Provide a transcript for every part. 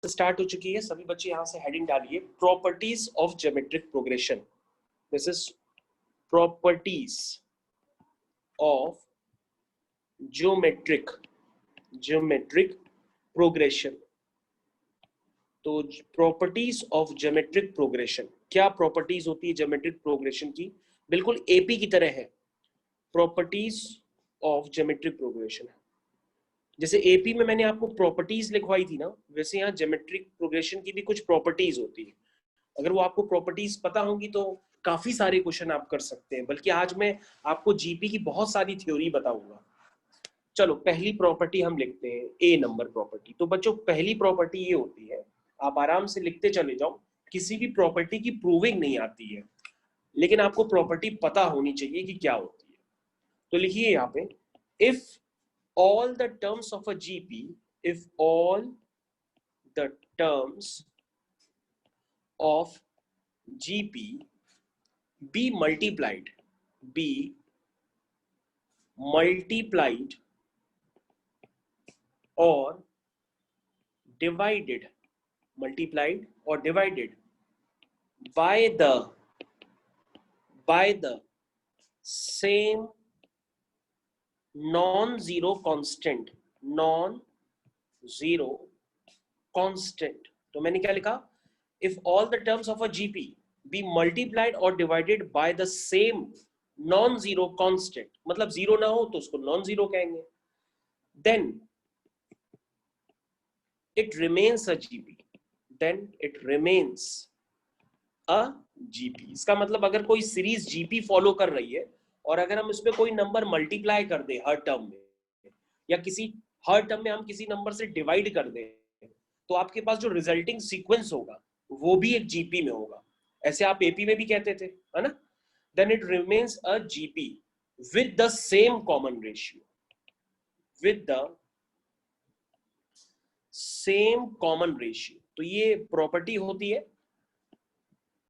Start हो चुकी है, सभी बच्चे यहां से हेडिंग डालिए, properties of geometric progression. This is properties of geometric progression. तो प्रॉपर्टीज ऑफ ज्योमेट्रिक प्रोग्रेशन, क्या प्रॉपर्टीज होती है ज्योमेट्रिक प्रोग्रेशन की? बिल्कुल एपी की तरह है, प्रॉपर्टीज ऑफ ज्योमेट्रिक प्रोग्रेशन। जैसे एपी में मैंने आपको प्रॉपर्टीज लिखवाई थी ना, वैसे यहाँ ज्योमेट्रिक प्रोग्रेशन की भी कुछ प्रॉपर्टीज होती है। अगर वो आपको प्रॉपर्टीज पता होंगी तो काफी सारे क्वेश्चन आप कर सकते हैं। बल्कि आज मैं आपको जीपी की बहुत सारी थ्योरी बताऊंगा। चलो पहली प्रॉपर्टी हम लिखते हैं, ए नंबर प्रॉपर्टी। तो बच्चों पहली प्रॉपर्टी ये होती है, आप आराम से लिखते चले जाओ, किसी भी प्रॉपर्टी की प्रूविंग नहीं आती है, लेकिन आपको प्रॉपर्टी पता होनी चाहिए कि क्या होती है। तो लिखिए यहाँ पे, if all the terms of a GP, if all the terms of GP be multiplied or divided, by the same non-zero constant, तो मैंने क्या लिखा, if all the terms of a GP be multiplied or divided by the same non-zero constant, मतलब zero ना हो तो उसको non zero कहेंगे, then it remains a GP, इसका मतलब अगर कोई सीरीज जीपी फॉलो कर रही है और अगर हम इसमें कोई नंबर मल्टीप्लाई कर दें हर टर्म में, या हर टर्म में हम किसी नंबर से डिवाइड कर दें, तो आपके पास जो रिजल्टिंग सीक्वेंस होगा वो भी एक जीपी में होगा। ऐसे आप एपी में भी कहते थे, है ना? Then it remains a GP with the same common ratio, तो ये प्रॉपर्टी होती है।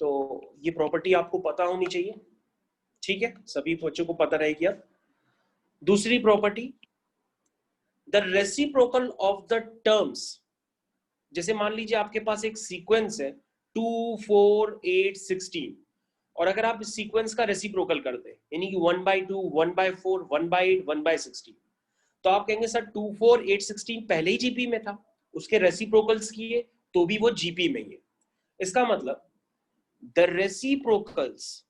तो ये प्रॉपर्टी आपको पता होनी चाहिए, ठीक है? सभी बच्चों को पता रहेगी। अब दूसरी property, the reciprocal of the terms. जैसे मान लीजिए आपके पास एक सीक्वेंस है 2 4 8 16, और अगर आप इस सीक्वेंस का रेसिप्रोकल कर दे, यानी कि 1/2 1/4 1/8 1/16, तो आप कहेंगे सर 2 4 8 16 पहले ही जीपी में था, उसके रेसिप्रोकल्स किए तो भी वो जीपी में ही है। इसका मतलब the reciprocals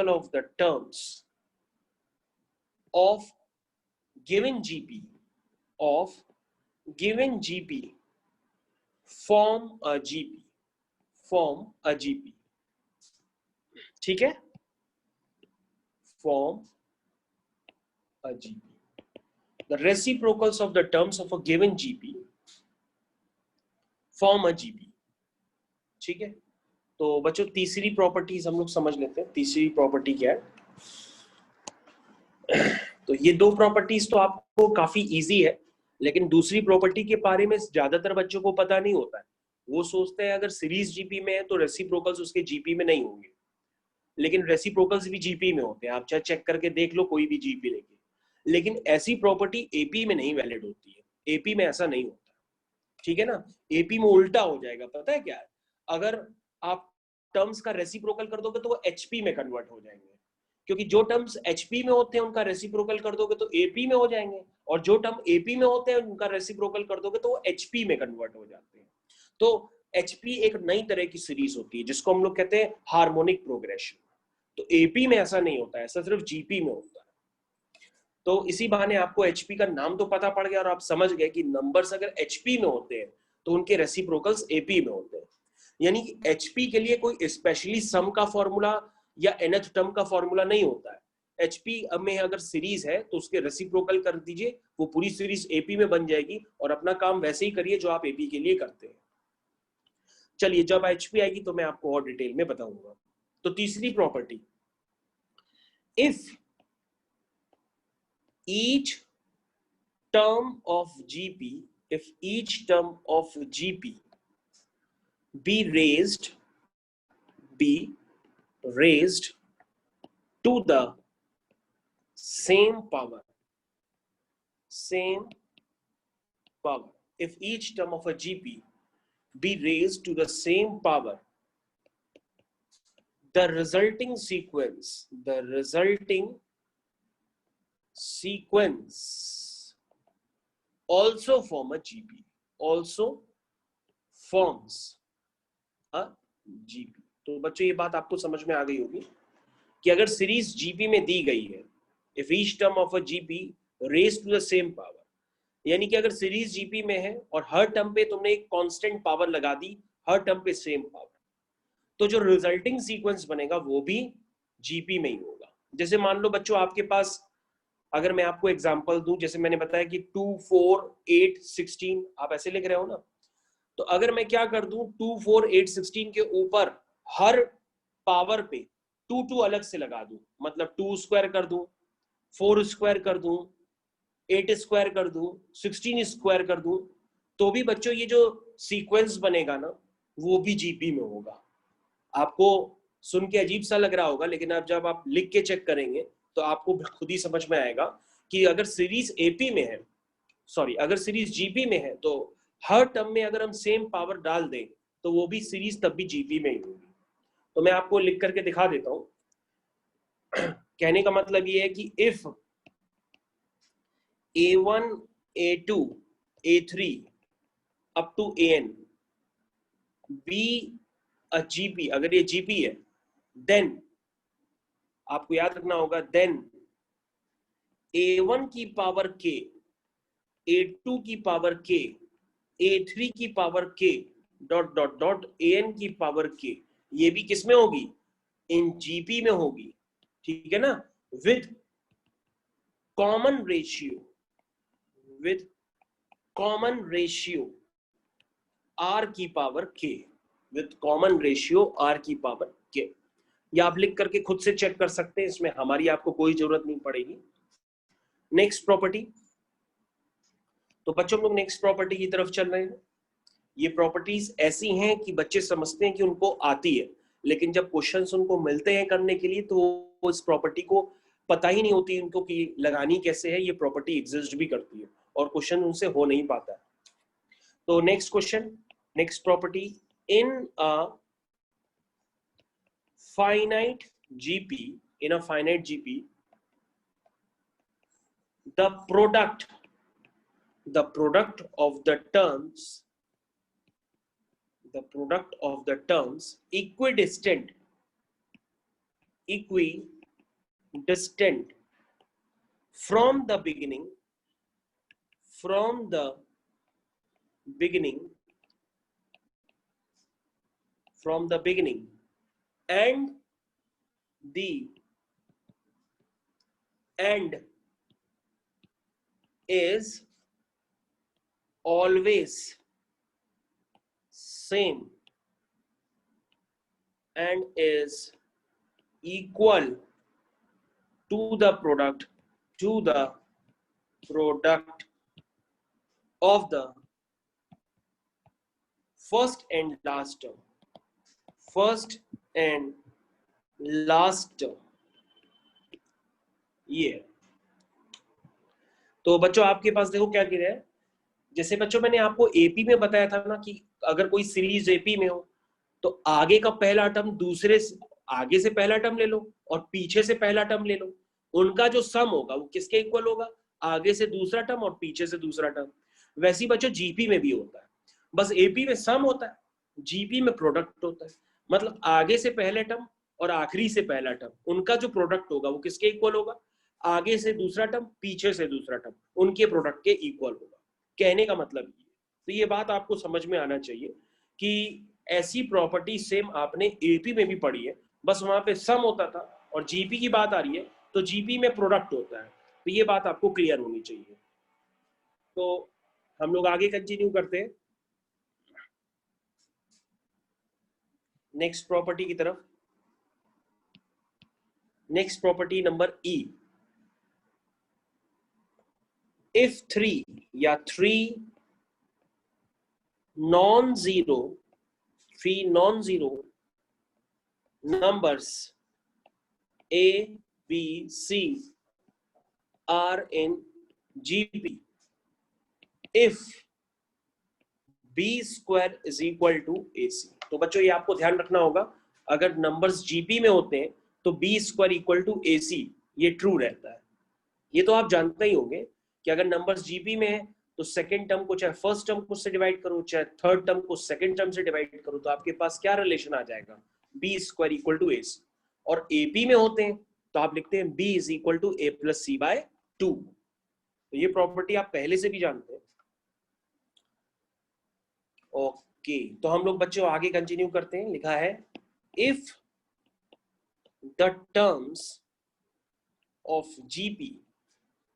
of the terms of given GP form a GP, ठीक है? form a GP, the reciprocals of the terms of a given GP form a GP, ठीक है? तो बच्चों तीसरी प्रॉपर्टीज हम लोग समझ लेते हैं। तीसरी प्रॉपर्टी क्या है? तो ये दो प्रॉपर्टीज तो आपको काफी इजी है, लेकिन दूसरी प्रॉपर्टी के बारे में ज्यादातर बच्चों को पता नहीं होता है। वो सोचते हैं अगर सीरीज जीपी में है तो रेसिप्रोकल्स उसके जीपी में नहीं होंगे, लेकिन रेसिप्रोकल्स भी जीपी में होते हैं। आप चाहे चेक करके देख लो कोई भी जीपी लेके, लेकिन ऐसी प्रॉपर्टी एपी में नहीं वैलिड होती है। एपी में ऐसा नहीं होता, ठीक है ना? एपी में उल्टा हो जाएगा। पता है क्या है? अगर आप टर्म्स का रेसिप्रोकल कर दोगे तो वो एचपी में कन्वर्ट हो जाएंगे, क्योंकि जो टर्म्स एचपी में होते हैं उनका रेसिप्रोकल कर दोगे तो एपी में हो जाएंगे, और जो टर्म एपी में होते हैं उनका रेसिप्रोकल कर दोगे तो वो एचपी में कन्वर्ट हो जाते हैं। तो एचपी एक नई तरह की सीरीज होती है जिसको हम लोग कहते हैं हार्मोनिक प्रोग्रेशन। तो एपी में ऐसा नहीं होता है, ऐसा सिर्फ जीपी में होता है। तो इसी बहाने आपको एचपी का नाम तो पता पड़ गया और आप समझ गए कि नंबर्स अगर एचपी में होते हैं तो उनके रेसिप्रोकल्स एपी में होते हैं। यानी कि एचपी के लिए कोई स्पेशली सम का फॉर्मूला या nth टर्म का फॉर्मूला नहीं होता है। एचपी में अगर सीरीज है तो उसके रेसिप्रोकल कर दीजिए, वो पूरी सीरीज एपी में बन जाएगी, और अपना काम वैसे ही करिए जो आप एपी के लिए करते हैं। चलिए जब एचपी आएगी तो मैं आपको और डिटेल में बताऊंगा। तो तीसरी property, if each term of GP be raised to the same power, if each term of a GP be raised to the same power, the resulting sequence also form a GP, also forms a GP। तो बच्चों ये बात आपको समझ में आ गई होगी कि अगर सीरीज जीपी में दी गई है, if each term of a GP raise to the same power, यानी कि अगर सीरीज जीपी में है और हर टर्म पे तुमने एक कांस्टेंट पावर लगा दी, हर टर्म पे सेम पावर, तो जो रिजल्टिंग सीक्वेंस बनेगा वो भी जीपी में ही होगा। जैसे मान लो बच्चों आपके पास, अगर मैं आपको एग्जांपल दूं, जैसे मैंने बताया कि 2 4 8 16 आप ऐसे लिख रहे हो ना, तो अगर मैं क्या कर दूं 2 4 8 16 के ऊपर हर पावर पे 2 2 अलग से लगा दूं, मतलब 2 स्क्वायर कर दूं, 4 स्क्वायर कर दूं, 8 स्क्वायर कर दूं, 16 स्क्वायर कर दूं, तो भी बच्चों ये जो सीक्वेंस बनेगा ना वो भी जीपी में होगा। आपको सुन के अजीब सा लग रहा होगा, लेकिन अब जब आप लिख के चेक करेंगे तो आपको खुद ही समझ में आएगा कि अगर सीरीज एपी में है, सॉरी अगर सीरीज जीपी में है, तो हर टर्म में अगर हम सेम पावर डाल दें तो वो भी सीरीज तब भी जीपी में ही होगी। तो मैं आपको लिख करके दिखा देता हूं। कहने का मतलब ये है कि if A1 A2 A3 up to AN be a GP, अगर ये जीपी है, देन आपको याद रखना होगा, देन A1 की पावर k, A2 की पावर k, A3 की power k dot dot dot AN की पावर k, ये भी किसमें होगी, इन जीपी में होगी, ठीक है ना, with common ratio, with common ratio r की power k, with common ratio r की पावर k। या आप लिख करके खुद से चेक कर सकते हैं, इसमें हमारी आपको कोई जरूरत नहीं पड़ेगी। नेक्स्ट प्रॉपर्टी, तो बच्चों लोग नेक्स्ट प्रॉपर्टी की तरफ चल रहे हैं। ये प्रॉपर्टीज ऐसी हैं कि बच्चे समझते हैं कि उनको आती है, लेकिन जब क्वेश्चंस उनको मिलते हैं करने के लिए तो वो इस प्रॉपर्टी को पता ही नहीं होती उनको कि लगानी कैसे है, ये प्रॉपर्टी एग्जिस्ट भी करती है और क्वेश्चन उनसे हो नहीं पाता है। तो next question, next property, in a finite GP, in a finite GP, the product of the terms equidistant from the beginning and the end is always same and is equal to the product of the first and last term, ये। तो बच्चों आपके पास देखो क्या गिरा है, जैसे बच्चों मैंने आपको एपी में बताया था ना कि अगर कोई सीरीज एपी में हो तो आगे का पहला टर्म आगे से पहला टर्म ले लो और पीछे से पहला टर्म ले लो, उनका जो सम होगा वो किसके इक्वल होगा, आगे से दूसरा टर्म और पीछे से दूसरा टर्म। वैसे ही बच्चों जीपी में भी होता है, बस एपी में सम होता है, जीपी में प्रोडक्ट होता है, मतलब आगे से पहले टर्म और आखिरी से पहला टर्म, उनका जो प्रोडक्ट होगा वो किसके इक्वल होगा, आगे से दूसरा टर्म पीछे से दूसरा टर्म, उनके प्रोडक्ट के इक्वल होगा। कहने का मतलब ये, तो ये बात आपको समझ में आना चाहिए कि ऐसी प्रॉपर्टी सेम आपने एपी में भी पढ़ी है, बस वहां पे सम होता था, और जीपी की बात आ रही है तो जीपी में प्रोडक्ट होता है, तो ये बात आपको क्लियर होनी चाहिए। तो हम लोग आगे कंटिन्यू करते हैं नेक्स्ट प्रॉपर्टी की तरफ। Next property number E, if 3 non-zero numbers A, B, C are in GP if B square is equal to AC। तो बच्चों ये आपको ध्यान रखना होगा, अगर नंबर्स जीपी में होते हैं तो B square equal to AC, ये ट्रू रहता है। ये तो आप जानते ही होंगे कि अगर नंबर्स जीपी में है तो सेकंड टर्म को चाहे फर्स्ट टर्म को से डिवाइड करो, चाहे थर्ड टर्म को सेकंड टर्म से डिवाइड करो, तो आपके पास क्या रिलेशन आ जाएगा, B square equal to AC। और एपी में होते हैं तो आप लिखते हैं B is equal to A plus C by 2। तो ये प्रॉपर्टी आप पहले से भी जानते हैं। ओके, तो हम लोग बच्चों आगे कंटिन्यू करते हैं। लिखा है if the terms of GP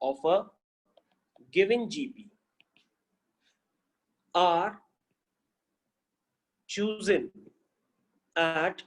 of a given GP are chosen at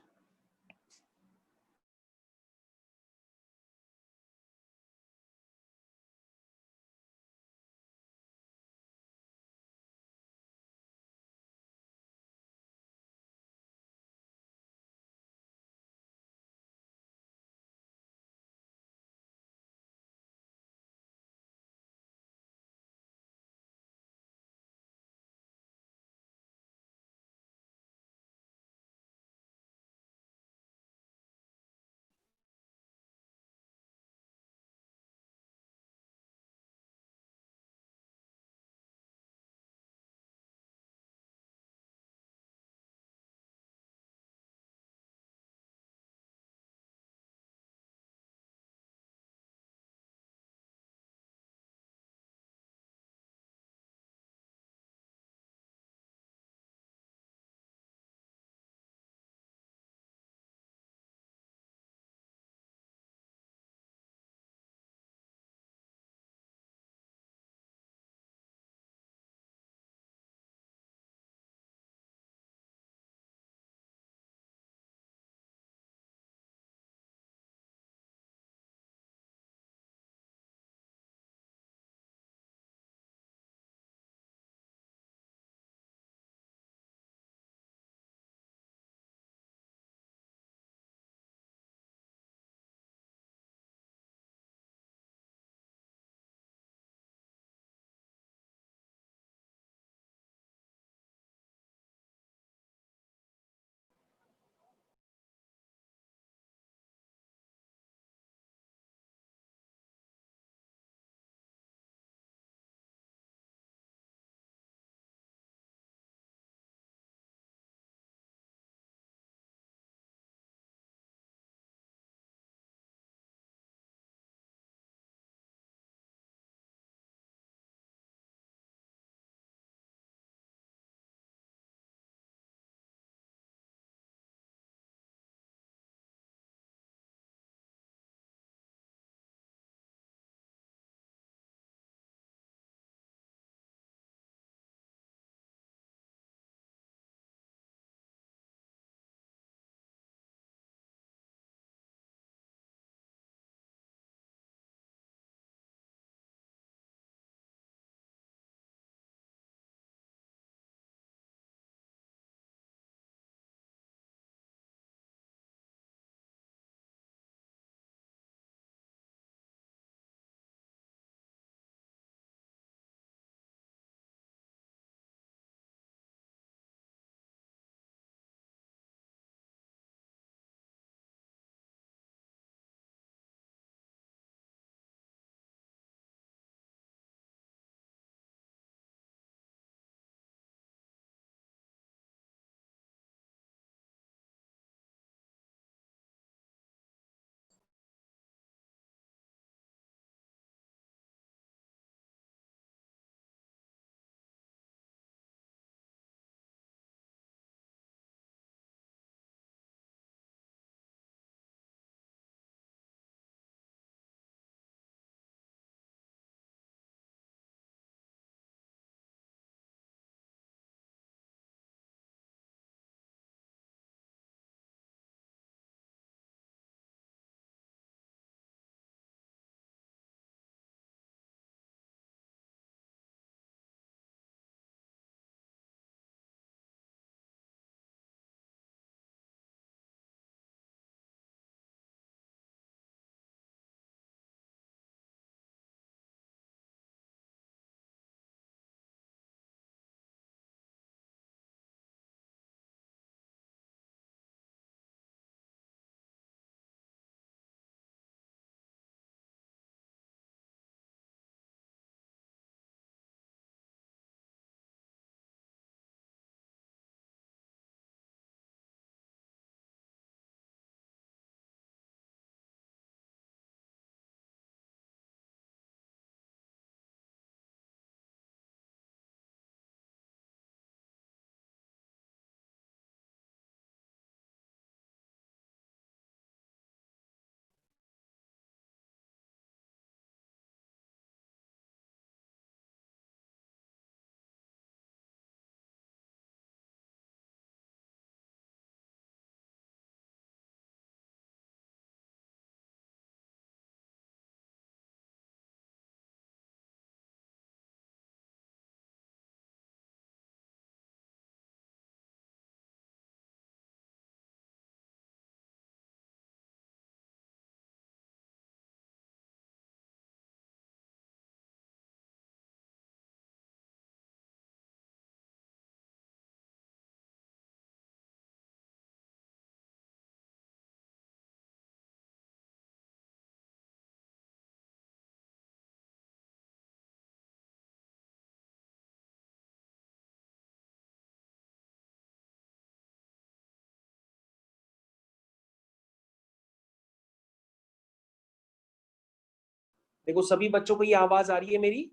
देखो सभी बच्चों को ये आवाज आ रही है मेरी?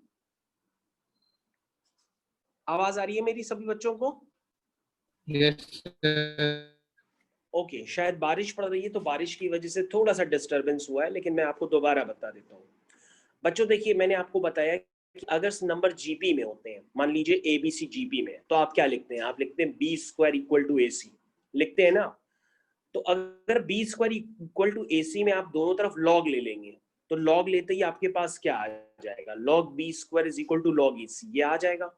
आवाज आ रही है मेरी सभी बच्चों को? यस ओके, शायद बारिश पड़ रही है तो बारिश की वजह से थोड़ा सा डिस्टरबेंस हुआ है, लेकिन मैं आपको दोबारा बता देता हूँ। बच्चों देखिए, मैंने आपको बताया कि अगर नंबर जीपी में होते हैं, मान लीजिए एबीसी जीपी में, तो आप क्या लिखते हैं? आप लिखते हैं B square equal to A सी, लिखते हैं ना? तो अगर B square equal to A सी में आप दोनों तरफ लॉग ले लेंगे, तो लॉग लेते ही आपके पास क्या आ जाएगा? Log B square is equal to log A C, ये आ जाएगा।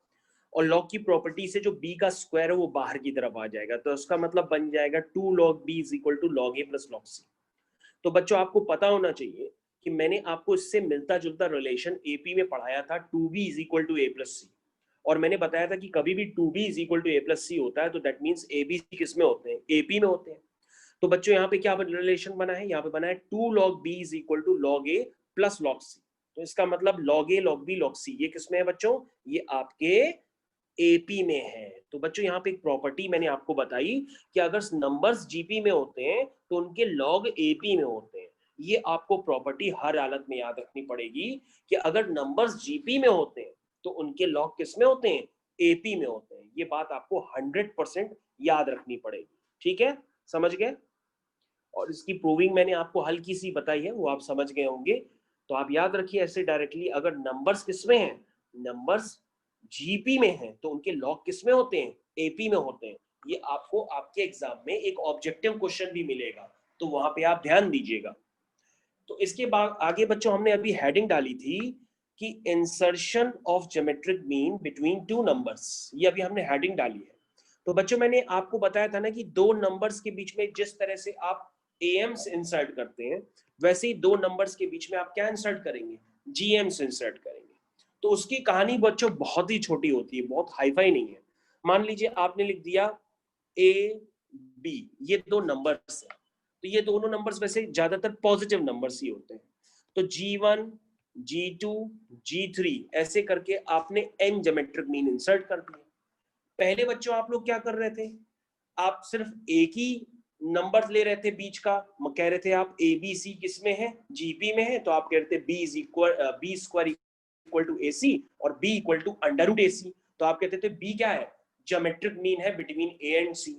और लॉग की प्रॉपर्टी से जो b का स्क्वायर है वो बाहर की तरफ आ जाएगा, तो उसका मतलब बन जाएगा 2 log b is equal to log A plus log C. तो बच्चों आपको पता होना चाहिए कि मैंने आपको इससे मिलता जुलता रिलेशन एपी में पढ़ाया था 2b is equal to A plus C, और मैंने बताया था कि कभी भी 2b is equal to A plus C होता है तो that means A B C किस में होते हैं? एपी में होते हैं। तो बच्चों यहाँ पे क्या रिलेशन बना है? यहाँ पे बना है 2 log b is equal to log A plus log C. तो इसका मतलब log A log B log C ये किस में है बच्चों? ये आपके एपी में है। तो बच्चों यहाँ पे एक प्रॉपर्टी मैंने आपको बताई कि अगर नंबर्स जीपी में होते हैं तो उनके लॉग एपी में होते हैं। ये आपको प्रॉपर्टी हर हालत में याद रखनी पड़ेगी कि अगर नंबर्स जीपी में होते हैं तो उनके लॉग किस में होते हैं? एपी में होते हैं। ये बात आपको 100% याद रखनी पड़ेगी। ठीक है, समझ गए? और इसकी प्रूविंग मैंने आपको हल्की सी बताई है, वो आप समझ गए होंगे। तो आप याद रखिए ऐसे डायरेक्टली, अगर नंबर्स किसमें हैं? नंबर्स जीपी में हैं तो उनके लॉग किसमें होते हैं? एपी में होते हैं। ये आपको आपके एग्जाम में एक ऑब्जेक्टिव क्वेश्चन भी मिलेगा, तो वहां पे आप ध्यान दीजिएगा। तो इसके बाद आगे बच्चों हमने अभी हेडिंग डाली थी कि insertion of geometric mean between two numbers, ये अभी हमने हेडिंग डाली है। तो बच्चों मैंने आपको बताया था ना कि दो नंबर्स के बीच में जिस तरह से आप एम्स इंसर्ट करते हैं, वैसे ही दो नंबर्स के बीच में आप क्या इंसर्ट करेंगे? जीएम्स इंसर्ट करेंगे। तो उसकी कहानी बच्चों बहुत ही छोटी होती है, बहुत हाईफाई नहीं है। मान लीजिए आपने लिख दिया ए बी, ये दो नंबर्स है, तो ये दोनों नंबर्स वैसे ज्यादातर पॉजिटिव नंबर्स ही होते हैं। तो G1 G2 G3 ऐसे करके आपने n ज्योमेट्रिक मीन इंसर्ट कर दिया। पहले बच्चों आप लोग क्या कर रहे थे? आप सिर्फ एक ही नंबर ले रहे थे बीच का, कह रहे थे आप ए बी सी किस में है? जीपी में है, तो आप कह रहे थे B square equal to A C और B equal to under root A C. तो आप कहते थे बी क्या है? ज्योमेट्रिक मीन है बिटवीन ए एंड सी।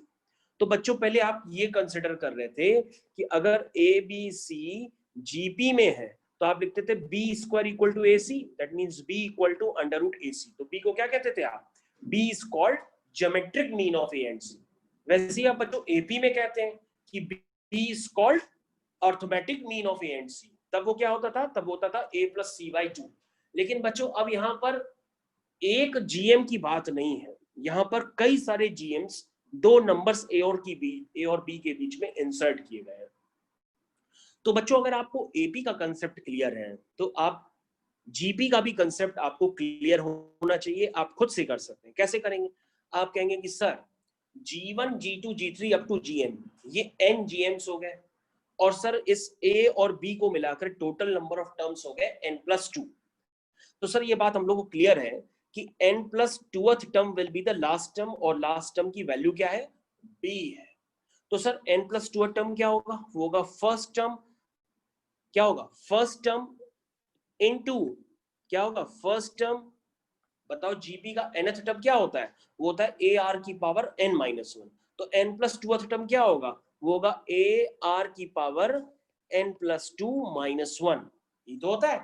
तो बच्चों पहले आप ये कंसिडर कर रहे थे कि अगर ए बी सी जीपी में है तो आप लिखते थे B square equal to A C, that means B equal to under root A C. तो बी को क्या कहते थे आप? B is called geometric mean of A and C. वैसे ही आप बच्चों एपी में कहते हैं कि B is called arithmetic mean of A and C. तब वो क्या होता था? तब होता था A plus C by two. लेकिन बच्चों अब यहां पर एक जीएम की बात नहीं है, यहां पर कई सारे जीएम्स दो नंबर्स ए और बी के बीच में इंसर्ट किए गए हैं। तो बच्चों अगर आपको एपी का कंसेप्ट क्लियर है तो आप जीपी का भी कंसेप्ट आपको क्लियर होना चाहिए। आप खुद से कर सकते हैं। कैसे करेंगे? आप कहेंगे कि sir G1 G2 G3 up to GM, ये n GMs हो गए, और सर इस A और B को मिलाकर टोटल नंबर ऑफ टर्म्स हो गए n+2। तो सर ये बात हम लोग को क्लियर है कि n+2th term will be the last term, और लास्ट टर्म की वैल्यू क्या है? b है। तो सर n+2th टर्म क्या होगा? वो होगा फर्स्ट टर्म, क्या होगा? फर्स्ट टर्म इनटू क्या होगा? First term. बताओ जीपी का nth टर्म क्या होता है? वो होता है ए आर की पावर n-1। तो n+2th टर्म क्या होगा? वो होगा ए आर की पावर n+2-1। ये तो होता है।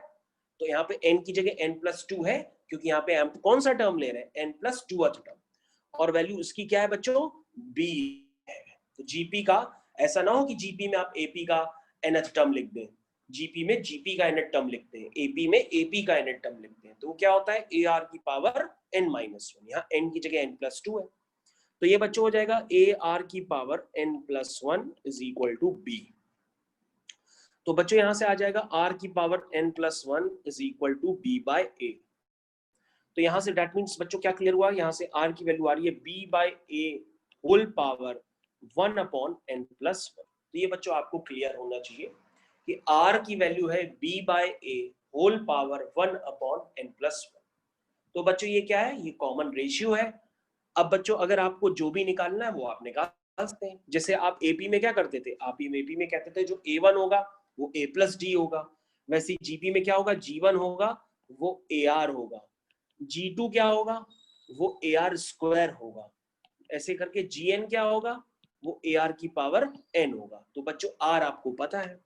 तो यहाँ पे n की जगह n+2 है, क्योंकि यहाँ पे हम कौन सा टर्म ले रहे हैं? n+2th टर्म, और वैल्यू उसकी क्या है बच्चों? b है। तो जीपी का ऐसा ना हो कि जीपी में आप एपी का nth टर्म लिख दें, जीपी में जीपी का nth टर्म लिखते हैं, एपी में एपी का nth टर्म लिखते हैं। तो क्या होता है? ए आर की पावर n-1, यहाँ n की जगह n+2 है। तो ये बच्चों हो जाएगा ए आर की power n+1 is equal to B. तो बच्चों यहां से आ जाएगा r की power n+1 is equal to B by A. तो यहां से दैट मीन्स बच्चों क्या क्लियर हुआ? यहां से r की वैल्यू आ रही है b बाय ए होल पावर 1/n+1। तो ये बच्चों आपको क्लियर होना चाहिए कि r की वैल्यू है b बाय ए होल पावर 1/n+1। तो बच्चों ये क्या है? ये कॉमन रेशियो है। अब बच्चों अगर आपको जो भी निकालना है वो आप निकाल सकते हैं। जैसे आप एपी में क्या करते थे? आप एपी में कहते थे जो A1 होगा वो A+D होगा, वैसे जीपी में क्या होगा, G1 होगा वो AR होगा, G2 क्या होगा वो AR स्क्वायर होगा, ऐसे करके Gn क्या होगा वो AR की पावर n होगा। तो बच्चों R आपको पता है।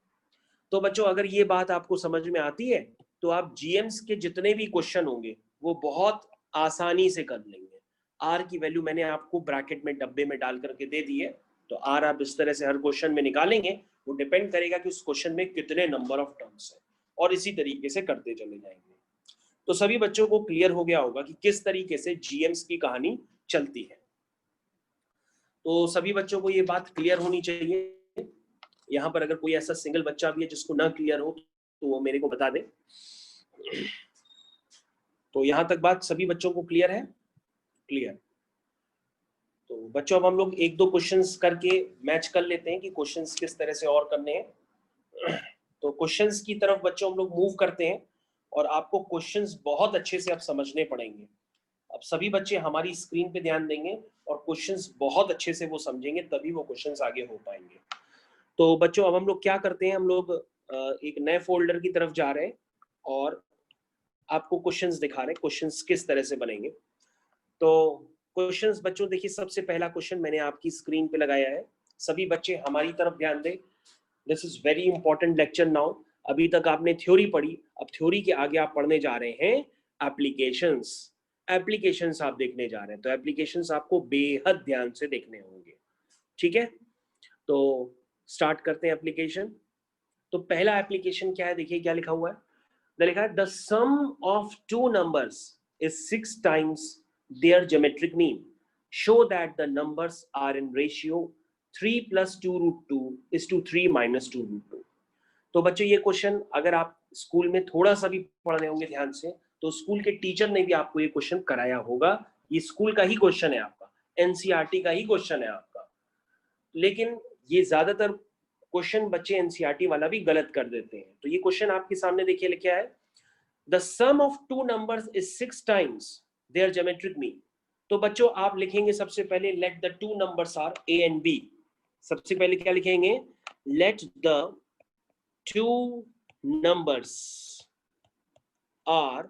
तो बच्चों अगर ये बात आपको समझ में आती है तो आप जीएम्स के जितने भी क्वेश्चन होंगे वो बहुत आसानी से कर लेंगे। आर की वैल्यू मैंने आपको ब्रैकेट में डब्बे में डाल करके दे दी है, तो आर आप इस तरह से हर क्वेश्चन में निकालेंगे, वो डिपेंड करेगा कि उस क्वेश्चन में कितने नंबर ऑफ टर्म्स है, और इसी तरीके से करते चले जाएंगे। तो सभी बच्चों को क्लियर हो गया होगा कि किस तरीके से जीएम्स की कहानी चलती है। तो सभी बच्चों को ये बात क्लियर होनी चाहिए। यहाँ पर अगर कोई ऐसा सिंगल बच्चा भी है जिसको ना क्लियर हो तो वो मेरे को बता दे। तो यहाँ तक बात सभी बच्चों को क्लियर है? क्लियर। तो बच्चों अब हम लोग एक दो क्वेश्चंस करके मैच कर लेते हैं कि क्वेश्चंस किस तरह से और करने हैं। तो क्वेश्चंस की तरफ बच्चों हम लोग मूव करते हैं, और आपको क्वेश्चंस बहुत अच्छे से अब समझने पड़ेंगे। अब सभी बच्चे हमारी स्क्रीन पे ध्यान देंगे और क्वेश्चंस बहुत अच्छे से वो समझेंगे, तभी वो क्वेश्चंस आगे हो पाएंगे। तो बच्चों अब हम लोग क्या करते हैं, हम लोग एक नए फोल्डर की तरफ जा रहे हैं और आपको क्वेश्चंस दिखा रहे हैं, क्वेश्चंस किस तरह से बनेंगे। तो क्वेश्चंस बच्चों देखिए, सबसे पहला क्वेश्चन मैंने आपकी स्क्रीन पे लगाया है, सभी बच्चे हमारी तरफ ध्यान दें। This is very important lecture now. अभी तक आपने थ्योरी पढ़ी, अब थ्योरी के आगे आप पढ़ने जा रहे हैं एप्लीकेशंस। एप्लीकेशंस आप देखने जा रहे हैं, तो एप्लीकेशंस आपको बेहद ध्यान से देखने होंगे, ठीक है। तो स्टार्ट करते हैं एप्लीकेशन। तो पहला एप्लीकेशन क्या है, देखिए क्या लिखा हुआ है, लिखा है the sum of two numbers is 6 times their geometric mean, show that the numbers are in ratio 3 plus 2 root 2 is to 3 minus 2 root 2। तो बच्चों ये क्वेश्चन अगर आप स्कूल में थोड़ा सा भी पढ़ रहे होंगे ध्यान से, तो स्कूल के टीचर ने भी आपको ये क्वेश्चन कराया होगा। ये स्कूल का ही क्वेश्चन है आपका, एनसीईआरटी का ही क्वेश्चन है आपका, लेकिन ये ज्यादातर क्वेश्चन बच्चे एनसीईआरटी वाला भी गलत कर देते हैं। तो ये क्वेश्चन आपके सामने देखिए लिखा है, the sum of two numbers is 6 times their geometric mean। तो बच्चों आप लिखेंगे सबसे पहले let the two numbers are A and B. सबसे पहले क्या लिखेंगे, let the two numbers are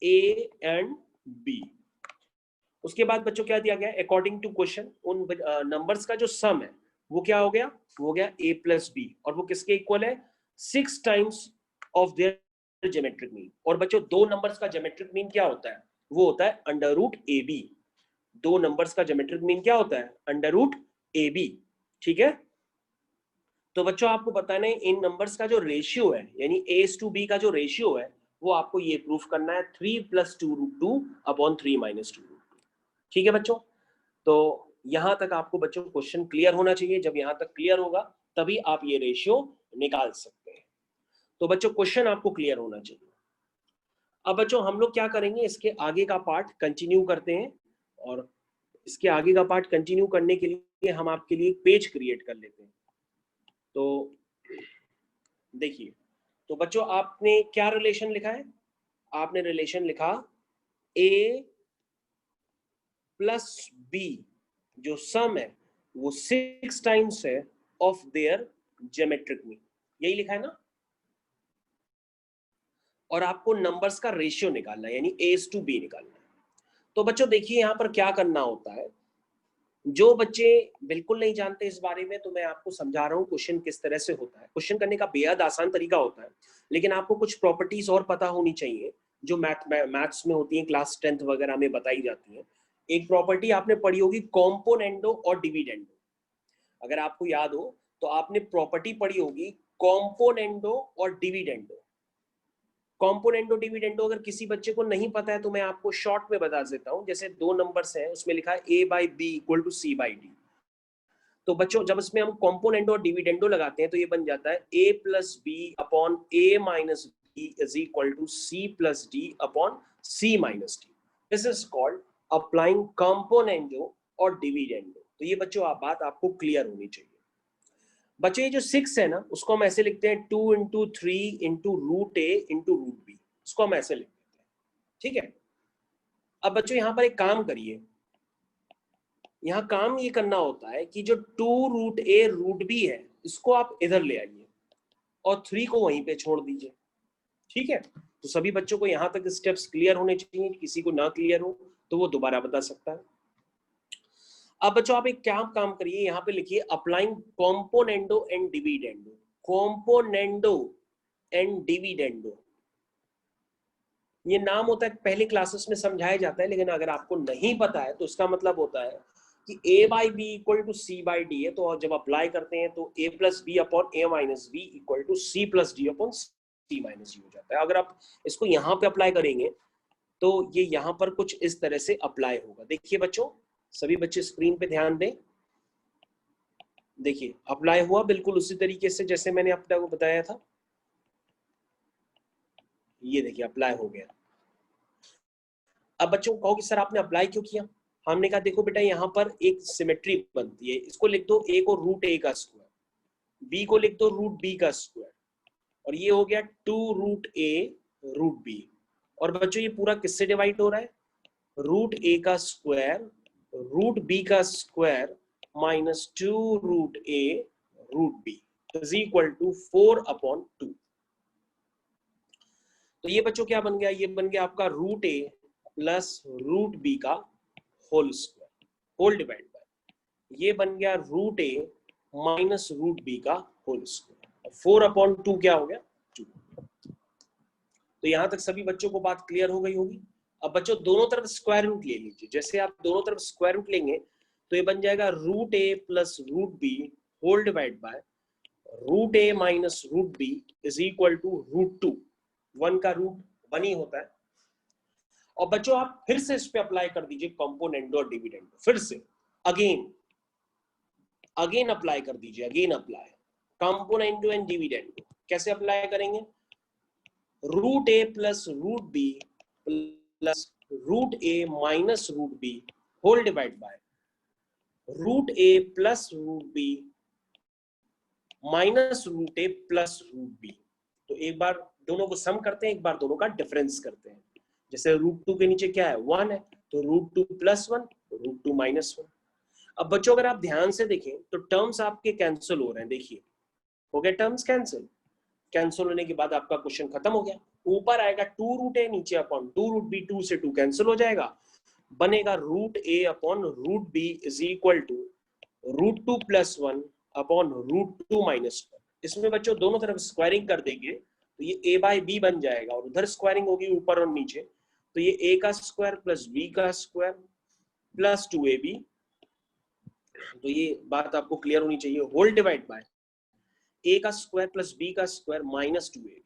A and B. उसके बाद बच्चों क्या दिया गया, अकॉर्डिंग टू क्वेश्चन उन नंबर्स का जो सम है वो क्या हो गया, वो हो गया a प्लस बी, और वो किसके इक्वल है, 6 times of their geometric mean. और बच्चों दो नंबर्स का ज्योमेट्रिक मीन क्या होता है, वो होता है अंडर रूट ए बी। दो नंबर्स का ज्योमेट्रिक मीन क्या होता है, अंडर रूट ए बी, ठीक है। तो बच्चों आपको बताना है इन नंबर्स का जो रेशियो है, यानी a/b का जो रेशियो है, वो आपको ये प्रूफ करना है 3 + 2 √2 अपॉन 3 - 2 √2, ठीक है बच्चों। तो यहां तक आपको बच्चों क्वेश्चन क्लियर होना चाहिए, जब यहां तक क्लियर होगा तभी आप ये रेशियो निकाल सकते हैं। तो बच्चों क्वेश्चन आपको क्लियर होना चाहिए। अब बच्चों हम लोग क्या करेंगे, इसके आगे का पार्ट कंटिन्यू करते हैं, और इसके आगे का पार्ट कंटिन्यू करने के लिए हम आपके लिए एक पेज क्रिएट कर लेते हैं। तो देखिए, तो बच्चों आपने क्या रिलेशन लिखा है, आपने रिलेशन लिखा a प्लस बी, जो सम है वो 6 times है ऑफ देयर ज्योमेट्रिक मीन, यही लिखा है ना। और आपको नंबर्स का रेशियो निकालना है, यानी a/b निकालना है। तो बच्चों देखिए यहाँ पर क्या करना होता है, जो बच्चे बिल्कुल नहीं जानते इस बारे में, तो मैं आपको समझा रहा हूँ क्वेश्चन किस तरह से होता है। क्वेश्चन करने का बेहद आसान तरीका होता है, लेकिन आपको कुछ प्रॉपर्टीज और पता होनी चाहिए जो मैथ्स में होती है, क्लास 10th वगैरह में बताई जाती है। एक प्रॉपर्टी आपने पढ़ी होगी, कॉम्पोनेंडो और डिविडेंडो। अगर आपको याद हो तो आपने प्रॉपर्टी पढ़ी होगी कॉम्पोनेंडो और डिविडेंडो। कॉम्पोनेंडो डिविडेंडो अगर किसी बच्चे को नहीं पता है तो मैं आपको शॉर्ट में बता देता हूं। जैसे दो नंबर्स हैं, उसमें लिखा है a/b = c/d। तो बच्चों जब इसमें हम कॉम्पोनेंडो और डिविडेंडो लगाते हैं तो ये बन जाता है a + b upon a - b is equal to c + d upon c - d। This is called applying componendo और डिविडेंडो। तो ये बच्चों आप बात आपको क्लियर होनी चाहिए। बच्चों ये जो 6 है ना, उसको हम ऐसे लिखते हैं 2 × 3 × √a × √b, इसको हम ऐसे लिख देते हैं, ठीक है। अब बच्चों यहाँ पर एक काम करिए, यहाँ काम ये करना होता है कि जो 2 √a √b है, इसको आप इधर ले आइए, और 3 को वहीं पे छोड़ दीजिए। ठीक है, तो सभी बच्चों को यहाँ तक स्टेप्स क्लियर होने चाहिए। किसी को ना क्लियर हो तो वो दोबारा बता सकता है। अब बच्चों आप एक क्या काम करिए, यहाँ पे लिखिए applying componendo and dividendo. Componendo and dividendo, ये नाम होता है, पहले क्लासेस में समझाया जाता है, लेकिन अगर आपको नहीं पता है तो इसका मतलब होता है कि a by B equal to C by D है, तो जब अप्लाई करते हैं तो a plus B upon A minus B equal to C plus D upon C minus D हो जाता है। अगर आप इसको यहाँ पे अप्लाई करेंगे तो ये यहाँ पर कुछ इस तरह से अप्लाई होगा। देखिए बच्चों, सभी बच्चे स्क्रीन पे ध्यान दें। देखिए अप्लाई हुआ बिल्कुल उसी तरीके से जैसे मैंने आपको बताया था। ये देखिए अप्लाई हो गया। अब बच्चों कहोगे सर आपने अप्लाई क्यों किया? हमने कहा देखो बेटा यहाँ पर एक सिमेट्री बनती है, इसको लिख दो a को रूट a का स्क्वायर, b को लिख दो रूट b का स्क्वायर, और ये हो गया 2 रूट a रूट b। और बच्चों ये पूरा किससे डिवाइड हो रहा है? रूट a का स्क्वायर रूट b का square minus 2 root a root b is equal to 4/2। तो ये बच्चों क्या बन गया? ये बन गया आपका root a plus root B का whole square whole divide by, ये बन गया root a minus root B का होल स्क्वायर। 4/2 क्या हो गया? 2। तो यहां तक सभी बच्चों को बात क्लियर हो गई होगी। अब बच्चों दोनों तरफ स्क्वायर रूट ले लीजिए। जैसे आप दोनों तरफ स्क्वायर रूट लेंगे तो ये बन जाएगा root a plus root B whole divide by root a minus root B is equal to root 2। 1 का रूट 1 ही होता है। और बच्चों आप फिर से इस पे अप्लाई कर दीजिए कॉम्पोनेंडो और डिविडेंडो, फिर से अगेन अप्लाई कर दीजिए, again apply componendo and dividendo. कैसे अप्लाई करेंगे? Root a plus root B plus root a minus root B whole divide by root a plus root B minus root a plus root B. तो एक बार दोनों को सम करते हैं, एक बार दोनों का डिफरेंस करते हैं। जैसे रूट 2 के नीचे क्या है? 1 है, तो रूट 2 प्लस 1 रूट 2 माइनस 1। अब बच्चों अगर आप ध्यान से देखें तो टर्म्स आपके कैंसिल हो रहे हैं। देखिए हो गए टर्म्स कैंसिल। कैंसिल होने के बाद आपका क्वेश्चन खत्म हो गया। ऊपर आएगा 2 रूट a, नीचे अपॉन 2 रूट b, 2 से 2 कैंसिल हो जाएगा, बनेगा root a upon root b is equal to root 2 plus 1 upon root 2 minus 1। इसमें बच्चों दोनों तरफ स्क्वायरिंग कर देंगे तो ये a बाई बी बन जाएगा, और उधर स्क्वायरिंग होगी ऊपर और नीचे, तो ये a का स्क्वायर प्लस b का स्क्वायर प्लस 2ab। तो ये बात आपको क्लियर होनी चाहिए, होल डिवाइड बाय a का स्क्वायर प्लस b का स्क्वायर माइनस 2ab।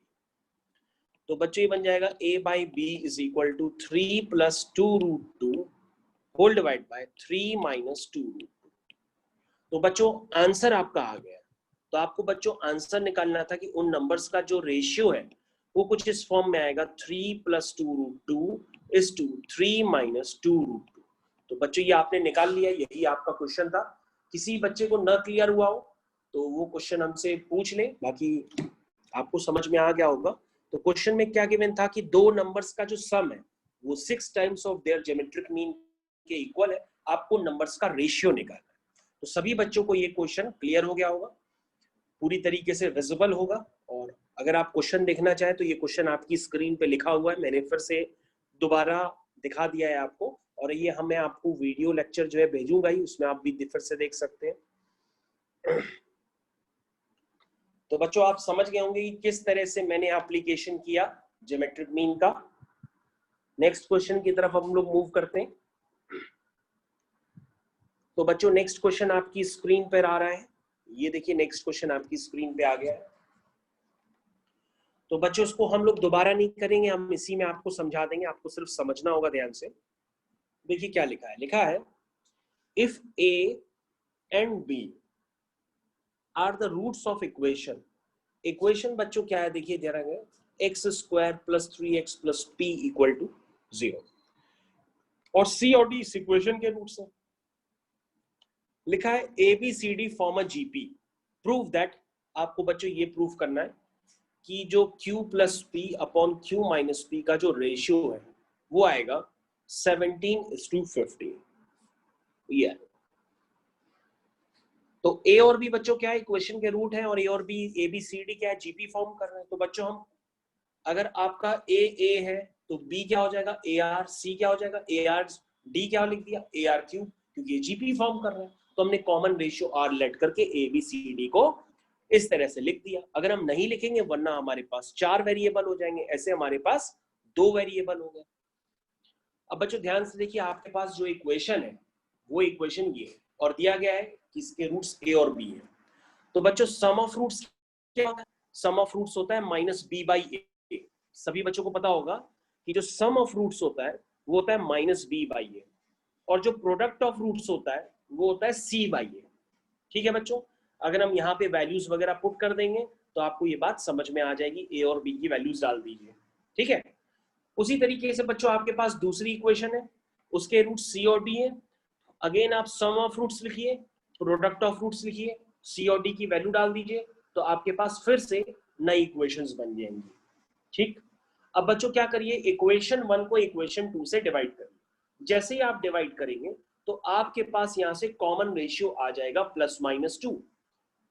तो बच्चों ये बन जाएगा a by B is equal to 3 plus 2 root 2 whole divide by 3 minus 2 root 2। तो बच्चों आंसर आपका आ गया। तो आपको बच्चों आंसर निकालना था कि उन नंबर्स का जो रेशियो है वो कुछ इस फॉर्म में आएगा, 3 plus 2 root 2 is to 3 minus 2 root 2। तो बच्चों ये आपने निकाल लिया, यही आपका क्वेश्चन था। किसी बच्चे को न क्लियर हुआ हो तो वो क्वेश्चन हमसे पूछ ले, बाकी आपको समझ में आ गया होगा। तो क्वेश्चन में क्या गिवन था कि दो नंबर्स का जो सम है वो 6 times of their geometric mean के इक्वल है। आपको नंबर्स का रेशियो निकालना है। तो सभी बच्चों को ये क्वेश्चन क्लियर हो गया होगा, पूरी तरीके से विजिबल होगा। और अगर आप क्वेश्चन देखना चाहें तो ये क्वेश्चन आपकी स्क्रीन पे लिखा हुआ है, मैंने फिर से दोबारा दिखा दिया है आपको। और ये मैं आपको वीडियो लेक्चर जो है भेजूंगा ही, उसमें आप भी फिर से देख सकते हैं। तो बच्चों आप समझ गए होंगे कि किस तरह से मैंने एप्लीकेशन किया ज्योमेट्रिक मीन का। नेक्स्ट क्वेश्चन की तरफ हम लोग मूव करते हैं। तो बच्चों नेक्स्ट क्वेश्चन आपकी स्क्रीन पर आ रहा है, ये देखिए नेक्स्ट क्वेश्चन आपकी स्क्रीन पे आ गया है। तो बच्चों इसको हम लोग दोबारा नहीं करेंगे, हम इसी में आपको समझा देंगे, आपको सिर्फ समझना होगा ध्यान से। देखिए क्या लिखा है, लिखा है if a and b are the roots of equation. Equation बच्चों क्या है, देखिए जरा, x square plus 3x plus p equal to 0, और c और d इस इक्वेशन के रूट्स हैं। लिखा है ABCD form a GP, prove that. आपको बच्चों ये प्रूफ करना है कि जो Q plus P upon Q minus P का जो रेशियो है वो आएगा 17:15। ये तो ए और बी बच्चों क्या है, इक्वेशन के रूट है, और ए और B A B C D क्या है, जीपी फॉर्म कर रहे हैं। तो बच्चों हम अगर आपका ए है तो बी क्या हो जाएगा ए आर, सी क्या हो जाएगा ए आर, डी क्या लिख दिया ए आर क्यूब, क्योंकि ये जीपी फॉर्म कर रहे हैं। तो हमने कॉमन रेशियो आर लेट करके ए बी सी डी को इस तरह से लिख दिया। अगर हम नहीं लिखेंगे वरना हमारे पास 4 वेरिएबल हो जाएंगे, ऐसे हमारे पास 2 वेरिएबल हो गए। अब बच्चों ध्यान से देखिए, आपके पास जो इक्वेशन है वो इक्वेशन ये है और दिया गया है कि इसके रूट्स ए और बी है। तो बच्चों सम ऑफ रूट्स क्या होता है, सम ऑफ रूट्स होता है माइनस बी बाई ए। सभी बच्चों को पता होगा कि जो सम ऑफ रूट्स होता है वो होता है माइनस बी बाई ए, और जो प्रोडक्ट ऑफ रूट्स होता है वो होता है सी बाई ए। ठीक है बच्चों, अगर हम यहाँ पे वैल्यूज वगैरह पुट कर देंगे तो आपको ये बात समझ में आ जाएगी, ए और बी की वैल्यूज डाल दीजिए। ठीक है, उसी तरीके से बच्चों आपके पास दूसरी इक्वेशन है, उसके रूट सी और डी है। अगेन आप सम ऑफ रूट्स लिखिए, प्रोडक्ट ऑफ रूट्स लिखिए, सी और डी की वैल्यू डाल दीजिए, तो आपके पास फिर से नई इक्वेशंस बन जाएंगी। ठीक, अब बच्चों क्या करिए, इक्वेशन 1 को इक्वेशन 2 से डिवाइड करिए। जैसे ही आप डिवाइड करेंगे तो आपके पास यहां से कॉमन रेशियो आ जाएगा प्लस माइनस 2।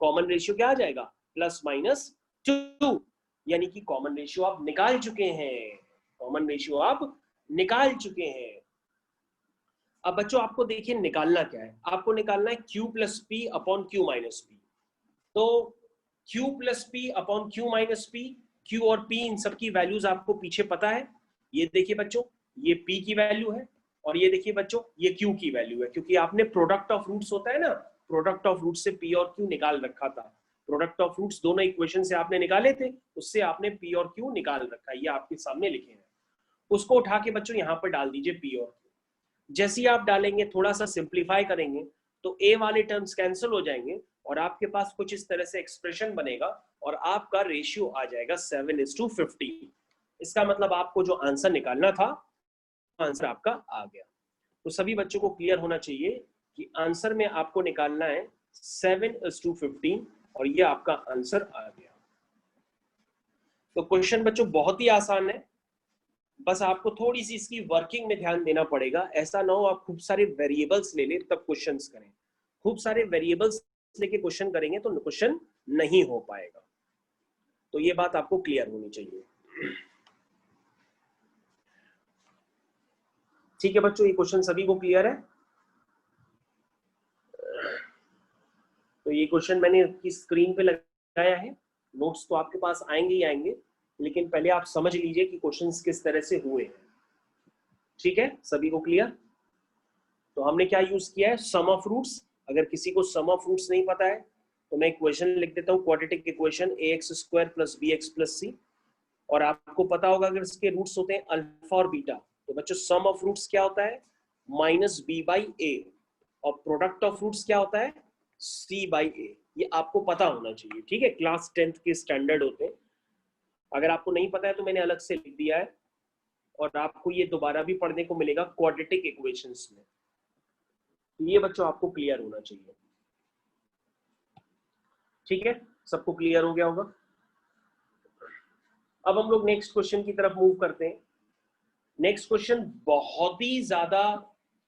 कॉमन रेशियो क्या आ जाएगा, प्लस माइनस 2, यानी कि कॉमन रेशियो आप निकाल चुके हैं, कॉमन रेशियो आप निकाल चुके हैं। अब बच्चों आपको देखिए निकालना क्या है, आपको निकालना है q plus P upon Q minus P. तो q plus P upon Q minus P, q और p इन सब की वैल्यूज आपको पीछे पता है। ये देखिए बच्चों, ये p की वैल्यू है, और ये देखिए बच्चों ये q की वैल्यू है, क्योंकि आपने प्रोडक्ट ऑफ रूट्स होता है ना, प्रोडक्ट ऑफ रूट से p और q निकाल रखा था। प्रोडक्ट ऑफ रूट्स दोनों इक्वेशन से आपने निकाले थे, उससे आपने p और q निकाल रखा है, ये आपके सामने लिखे हैं। उसको उठा के बच्चों यहाँ पर डाल दीजिए p और q। जैसे ही आप डालेंगे, थोड़ा सा सिंप्लीफाई करेंगे तो a वाले टर्म्स कैंसिल हो जाएंगे और आपके पास कुछ इस तरह से एक्सप्रेशन बनेगा और आपका रेशियो आ जाएगा 7:50। इसका मतलब आपको जो आंसर निकालना था, आंसर आपका आ गया। तो सभी बच्चों को क्लियर होना चाहिए कि आंसर में आपको निकालना है 7:15 और ये आपका आंसर आ गया। तो क्वेश्चन बच्चों बहुत ही आसान है, बस आपको थोड़ी सी इसकी वर्किंग में ध्यान देना पड़ेगा। ऐसा ना हो आप खूब सारे वेरिएबल्स ले लें तब क्वेश्चंस करें, खूब सारे वेरिएबल्स लेके क्वेश्चन करेंगे तो क्वेश्चन नहीं हो पाएगा। तो ये बात आपको क्लियर होनी चाहिए। ठीक है बच्चों, ये क्वेश्चन सभी को क्लियर है? तो ये क्वेश्चन मैंने आपकी स्क्रीन पे लगाया है, नोट्स तो आपके पास आएंगे ही आएंगे, लेकिन पहले आप समझ लीजिए कि क्वेश्चंस किस तरह से हुए हैं। ठीक है, सभी को क्लियर? तो हमने क्या यूज किया है, सम ऑफ रूट्स। अगर किसी को सम ऑफ रूट्स नहीं पता है तो मैं इक्वेशन लिख देता हूँ, quadratic equation ax² + bx + c। और आपको पता होगा अगर इसके रूट्स होते हैं अल्फा और बीटा, तो बच्चों सम ऑफ रूट्स क्या होता है, -b/a, और प्रोडक्ट ऑफ रूट्स क्या होता है, c/a। ये आपको पता होना चाहिए। ठीक है, क्लास 10th के स्टैंडर्ड होते हैं। अगर आपको नहीं पता है तो मैंने अलग से लिख दिया है, और आपको ये दोबारा भी पढ़ने को मिलेगा क्वाड्रेटिक इक्वेशंस में। ये बच्चों आपको क्लियर होना चाहिए। ठीक है, सबको क्लियर हो गया होगा? अब हम लोग नेक्स्ट क्वेश्चन की तरफ मूव करते हैं। नेक्स्ट क्वेश्चन बहुत ही ज्यादा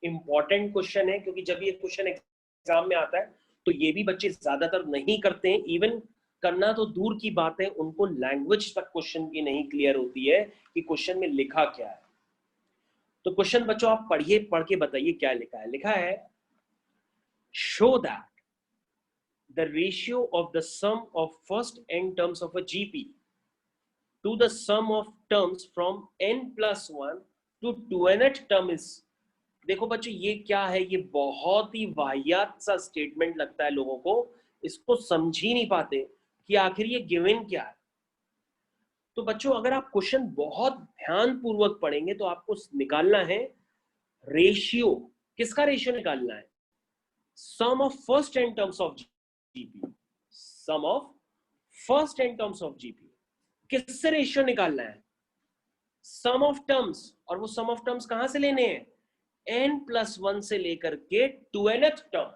इंपॉर्टेंट क्वेश्चन है, क्योंकि जब ये क्वेश्चन एग्जाम में आता है तो ये भी बच्चे ज्यादातर नहीं करते हैं। इवन करना तो दूर की बात है, उनको लैंग्वेज तक क्वेश्चन की नहीं क्लियर होती है कि क्वेश्चन में लिखा क्या है। तो क्वेश्चन बच्चों आप पढ़िए, पढ़ के बताइए क्या लिखा है। लिखा है, show that the ratio of the sum of first n terms of a GP to the sum of terms from n plus 1 to 2nth term is। देखो बच्चों ये क्या है, ये बहुत ही वाहियात सा स्टेटमेंट लगता है लोगों को, इसको समझ ही नहीं पाते कि आखिर ये गिवन क्या है। तो बच्चों अगर आप क्वेश्चन बहुत ध्यान पूर्वक पढ़ेंगे तो आपको निकालना है रेशियो। किसका रेशियो निकालना है, sum of first n terms of GP, sum of first n terms of GP. किससे रेशियो निकालना है, सम ऑफ टर्म्स। और वो सम ऑफ टर्म्स कहां से लेने हैं, n+1 से लेकर के 2nth टर्म,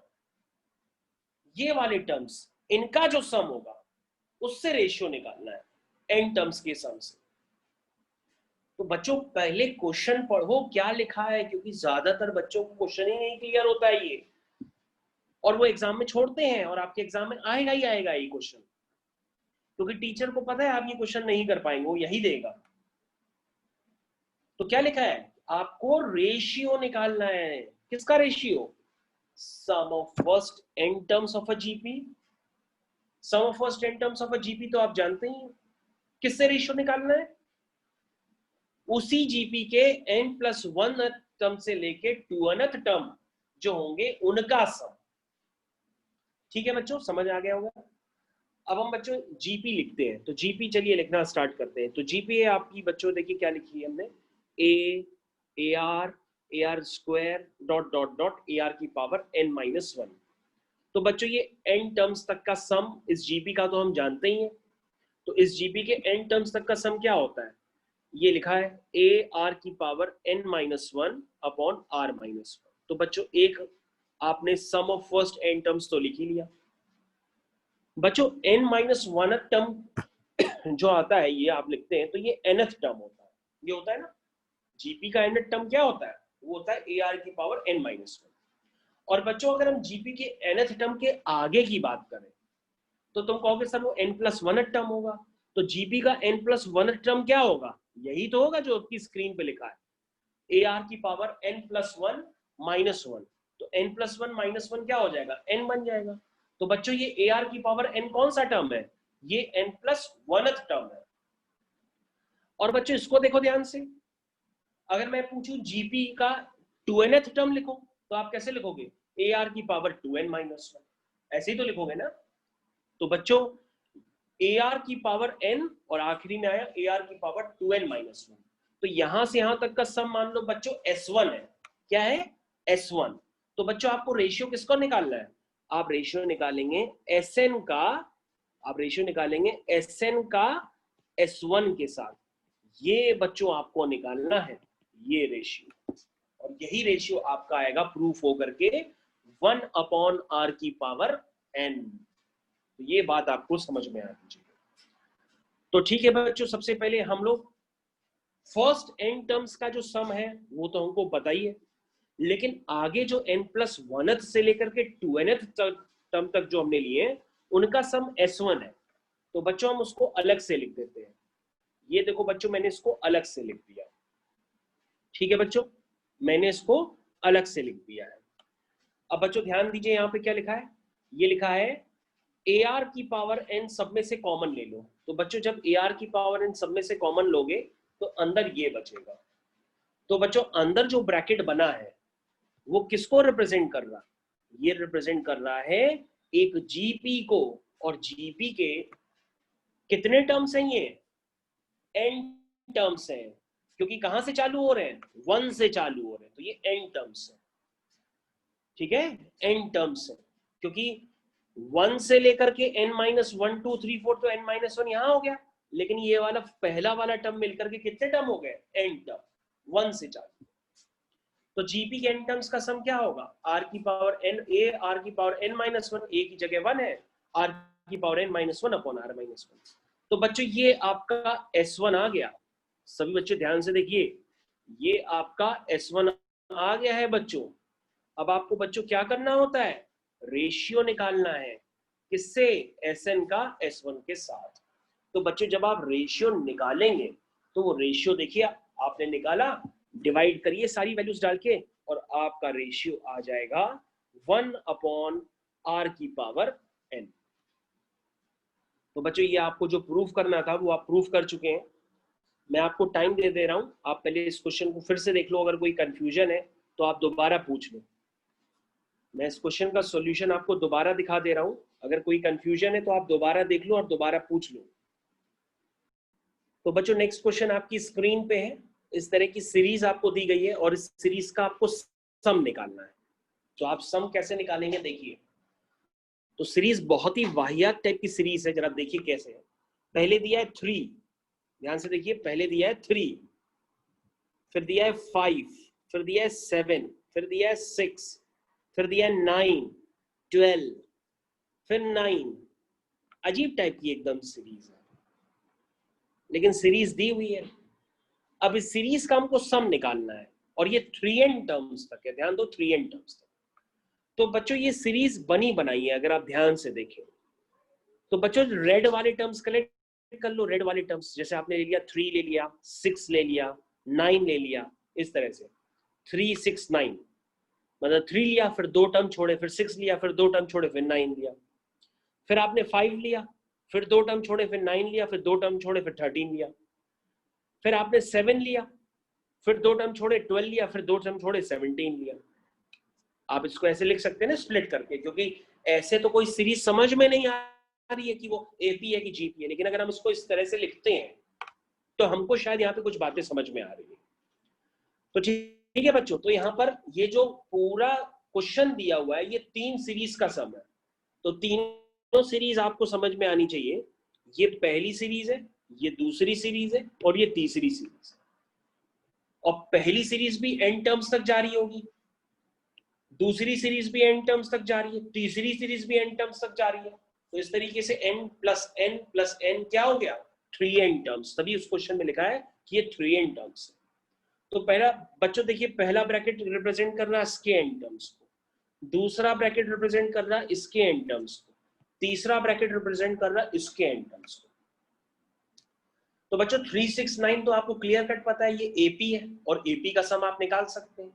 ये वाले टर्म्स, इनका जो सम होगा उससे रेशियो निकालना है n टर्म्स के सम से। तो बच्चों पहले क्वेश्चन पढ़ो क्या लिखा है, क्योंकि ज्यादातर बच्चों को क्वेश्चन ही नहीं क्लियर होता है। ये और वो एग्जाम में छोड़ते हैं, और आपके एग्जाम में आएगा ही आएगा ये क्वेश्चन, क्योंकि टीचर को पता है आप ये क्वेश्चन नहीं कर पाएंगे, वो यही देगा। तो क्या लिखा है, आपको रेशियो निकालना है। किसका ratio? Sum of first n terms of a GP. Sum of first n terms of a GP तो आप जानते ही हैं, किससे रेशियो निकालना है? उसी जीपी के n+1 टर्म से लेके 2nth टर्म जो होंगे उनका सम। ठीक है बच्चों, समझ आ गया होगा। अब हम बच्चों जीपी लिखते हैं, तो जीपी चलिए लिखना स्टार्ट करते हैं। तो जीपी है आपकी बच्चों, देखिए क्या लिखी है हमने, A R square dot dot dot A R की पावर n-1। तो बच्चों ये n टर्म्स तक का सम इस जीपी का तो हम जानते ही हैं। तो इस जीपी के n टर्म्स तक का सम क्या होता है? ये लिखा है ए आर की पावर n-1 अपॉन r-1। तो बच्चों एक आपने सम ऑफ फर्स्ट n टर्म्स तो लिख ही लिया। बच्चों n-1 टर्म जो आता है ये आप लिखते हैं, तो ये nth टर्म होता है। ये होता है ना, जीपी का nth टर्म क्या होता है? वो होता है ए आर की पावर n-1। और बच्चों अगर हम जीपी के nth टर्म के आगे की बात करें तो तुम कहोगे सर वो n+1 टर्म होगा। तो जीपी का n+1 टर्म क्या होगा? यही तो होगा जो आपकी स्क्रीन पे लिखा है, ए आर की पावर n+1 -1। तो n+1 - 1 क्या हो जाएगा? n बन जाएगा। तो बच्चों ये ए आर की पावर n कौन सा टर्म है? ये n+1 टर्म है। और बच्चों इसको देखो ध्यान से, अगर मैं पूछूं जीपी का 2nth टर्म लिखो तो आप कैसे लिखोगे? ए आर की पावर 2n-1, ऐसे ही तो लिखोगे ना। तो बच्चों ए आर की पावर n और आखिरी में आया ए आर की पावर 2n-1। तो यहां से यहां तक का सम मान लो बच्चों S1 है। क्या है? S1। तो बच्चों आपको रेशियो किसको निकालना है? आप रेशियो निकालेंगे Sn का, आप रेशियो निकालेंगे Sn का S1 के साथ। ये बच्चों आपको निकालना है ये रेशियो, और यही रेशियो आपका आएगा प्रूफ होकर के 1/r की पावर n। तो ये बात आपको समझ में आनी चाहिए। तो ठीक है बच्चों, सबसे पहले हम लोग फर्स्ट n टर्म्स का जो सम है वो तो हमको पता ही है, लेकिन आगे जो n+1 से लेकर के 2nth टर्म तक जो हमने लिए उनका सम S1 है। तो बच्चों हम उसको अलग से लिख देते हैं। ये देखो बच्चों मैंने इसको अलग से लिख दिया। ठीक है बच्चों, मैंने इसको अलग से लिख दिया है। अब बच्चों ध्यान दीजिए यहाँ पे क्या लिखा है, ये लिखा है ए आर की पावर n सब में से कॉमन ले लो। तो बच्चों जब ए आर की पावर n सब में से कॉमन लोगे तो अंदर ये बचेगा। तो बच्चों अंदर जो ब्रैकेट बना है वो किसको रिप्रेजेंट कर रहा है? ये रिप्रेजेंट कर रहा है एक जीपी को, और जीपी के कितने टर्म्स हैं? ये n टर्म्स हैं, क्योंकि कहां से चालू हो रहे हैं? 1 से चालू हो रहे हैं, तो ये n टर्म्स है। ठीक है, n टर्म्स है, क्योंकि 1 से लेकर के n-1 2 3 4 तो n-1 यहां हो गया, लेकिन ये वाला पहला वाला टर्म मिलकर के कितने टर्म हो गए? n टर्म, 1 से चालू। तो जीपी के n टर्म्स का सम क्या होगा? r की पावर n, a r की पावर n-1, a की जगह 1 है, r की पावर n-1 अपॉन r-1। तो बच्चों ये आपका S1 आ गया। सभी बच्चे ध्यान से देखिए, ये आपका S1 आ गया है बच्चों। अब आपको बच्चों क्या करना होता है? रेशियो निकालना है। किससे? Sn का S1 के साथ। तो बच्चों जब आप रेशियो निकालेंगे तो वो रेशियो देखिए आपने निकाला, डिवाइड करिए सारी वैल्यूज डाल के, और आपका रेशियो आ जाएगा 1/r की पावर n। तो बच्चों ये आपको जो प्रूफ करना था वो आप प्रूफ कर चुके हैं। मैं आपको टाइम दे रहा हूं, आप पहले इस क्वेश्चन को फिर से देख लो, अगर कोई कंफ्यूजन है तो आप दोबारा पूछ लो। मैं इस क्वेश्चन का सॉल्यूशन आपको दोबारा दिखा दे रहा हूं, अगर कोई कंफ्यूजन है तो आप दोबारा देख लो और दोबारा पूछ लो। तो बच्चों नेक्स्ट क्वेश्चन आपकी स्क्रीन पे है। इस तरह की सीरीज आपको दी गई है और इस सीरीज का आपको सम निकालना है। तो आप सम कैसे निकालेंगे देखिए। तो सीरीज बहुत ही वाहियात टाइप की सीरीज है, जरा देखिए कैसे है। पहले दिया है 3, ध्यान से देखिए, पहले दिया है 3, फिर दिया है 5, फिर दिया है 7, फिर दिया है 6, फिर दिया है 9, 12, फिर 9। अजीब टाइप की एकदम सीरीज है, लेकिन सीरीज दी हुई है। अब इस सीरीज का हमको सम निकालना है, और ये 3n टर्म्स तक है, ध्यान दो 3n टर्म्स तक। तो बच्चों ये सीरीज बनी बनाई है, अगर आप ध्यान से देखें तो बच्चों रेड वाले टर्म्स कलेक्ट कर लो। रेड वाले टर्म्स जैसे आपने ले लिया 3 ले लिया, 6 ले लिया, 9 ले लिया, इस तरह से 3 6 9, मतलब 3 लिया फिर 2 टर्म छोड़े, फिर 6 लिया फिर 2 टर्म छोड़े, फिर 9 लिया, फिर आपने 5 लिया फिर 2 टर्म छोड़े, फिर 9 लिया, फिर 2 टर्म छोड़े, फिर 13 लिया, फिर आपने 7 लिया फिर 2 टर्म छोड़े, 12 लिया, फिर 2 टर्म छोड़े, 17 लिया। आप इसको ऐसे लिख सकते हैं ना स्प्लिट करके, क्योंकि ऐसे तो कोई सीरीज समझ में नहीं आ रही है कि वो एपी है कि जीपी है, लेकिन अगर हम इसको इस तरह से लिखते हैं तो हमको शायद यहाँ पे कुछ बातें समझ में आ रही है। तो ठीक है बच्चों, तो यहाँ पर ये जो पूरा क्वेश्चन दिया हुआ है ये 3 सीरीज का सम है, तो तीनों सीरीज आपको समझ में आनी चाहिए। ये पहली सीरीज है, ये दूसरी सीरीज है और ये तीसरी सीरीज है, और पहली सीरीज भी एन टर्म्स तक जारी होगी, दूसरी सीरीज भी एन टर्म्स तक जारी है, तीसरी सीरीज भी एन टर्म्स तक जारी है। तो इस तरीके से n plus N plus N क्या हो गया, 3n टर्म्स, तभी उस क्वेश्चन में लिखा है कि ये 3n टर्म्स है। तो पहला बच्चों देखिए, पहला ब्रैकेट रिप्रेजेंट कर रहा है इसके एन टर्म्स को, दूसरा ब्रैकेट रिप्रेजेंट कर रहा है इसके एन टर्म्स को, तीसरा ब्रैकेट रिप्रेजेंट कर रहा है इसके एन टर्म्स को। तो बच्चों 3 6 9 तो आपको क्लियर कट पता है ये एपी है, और एपी का सम आप निकाल सकते हैं।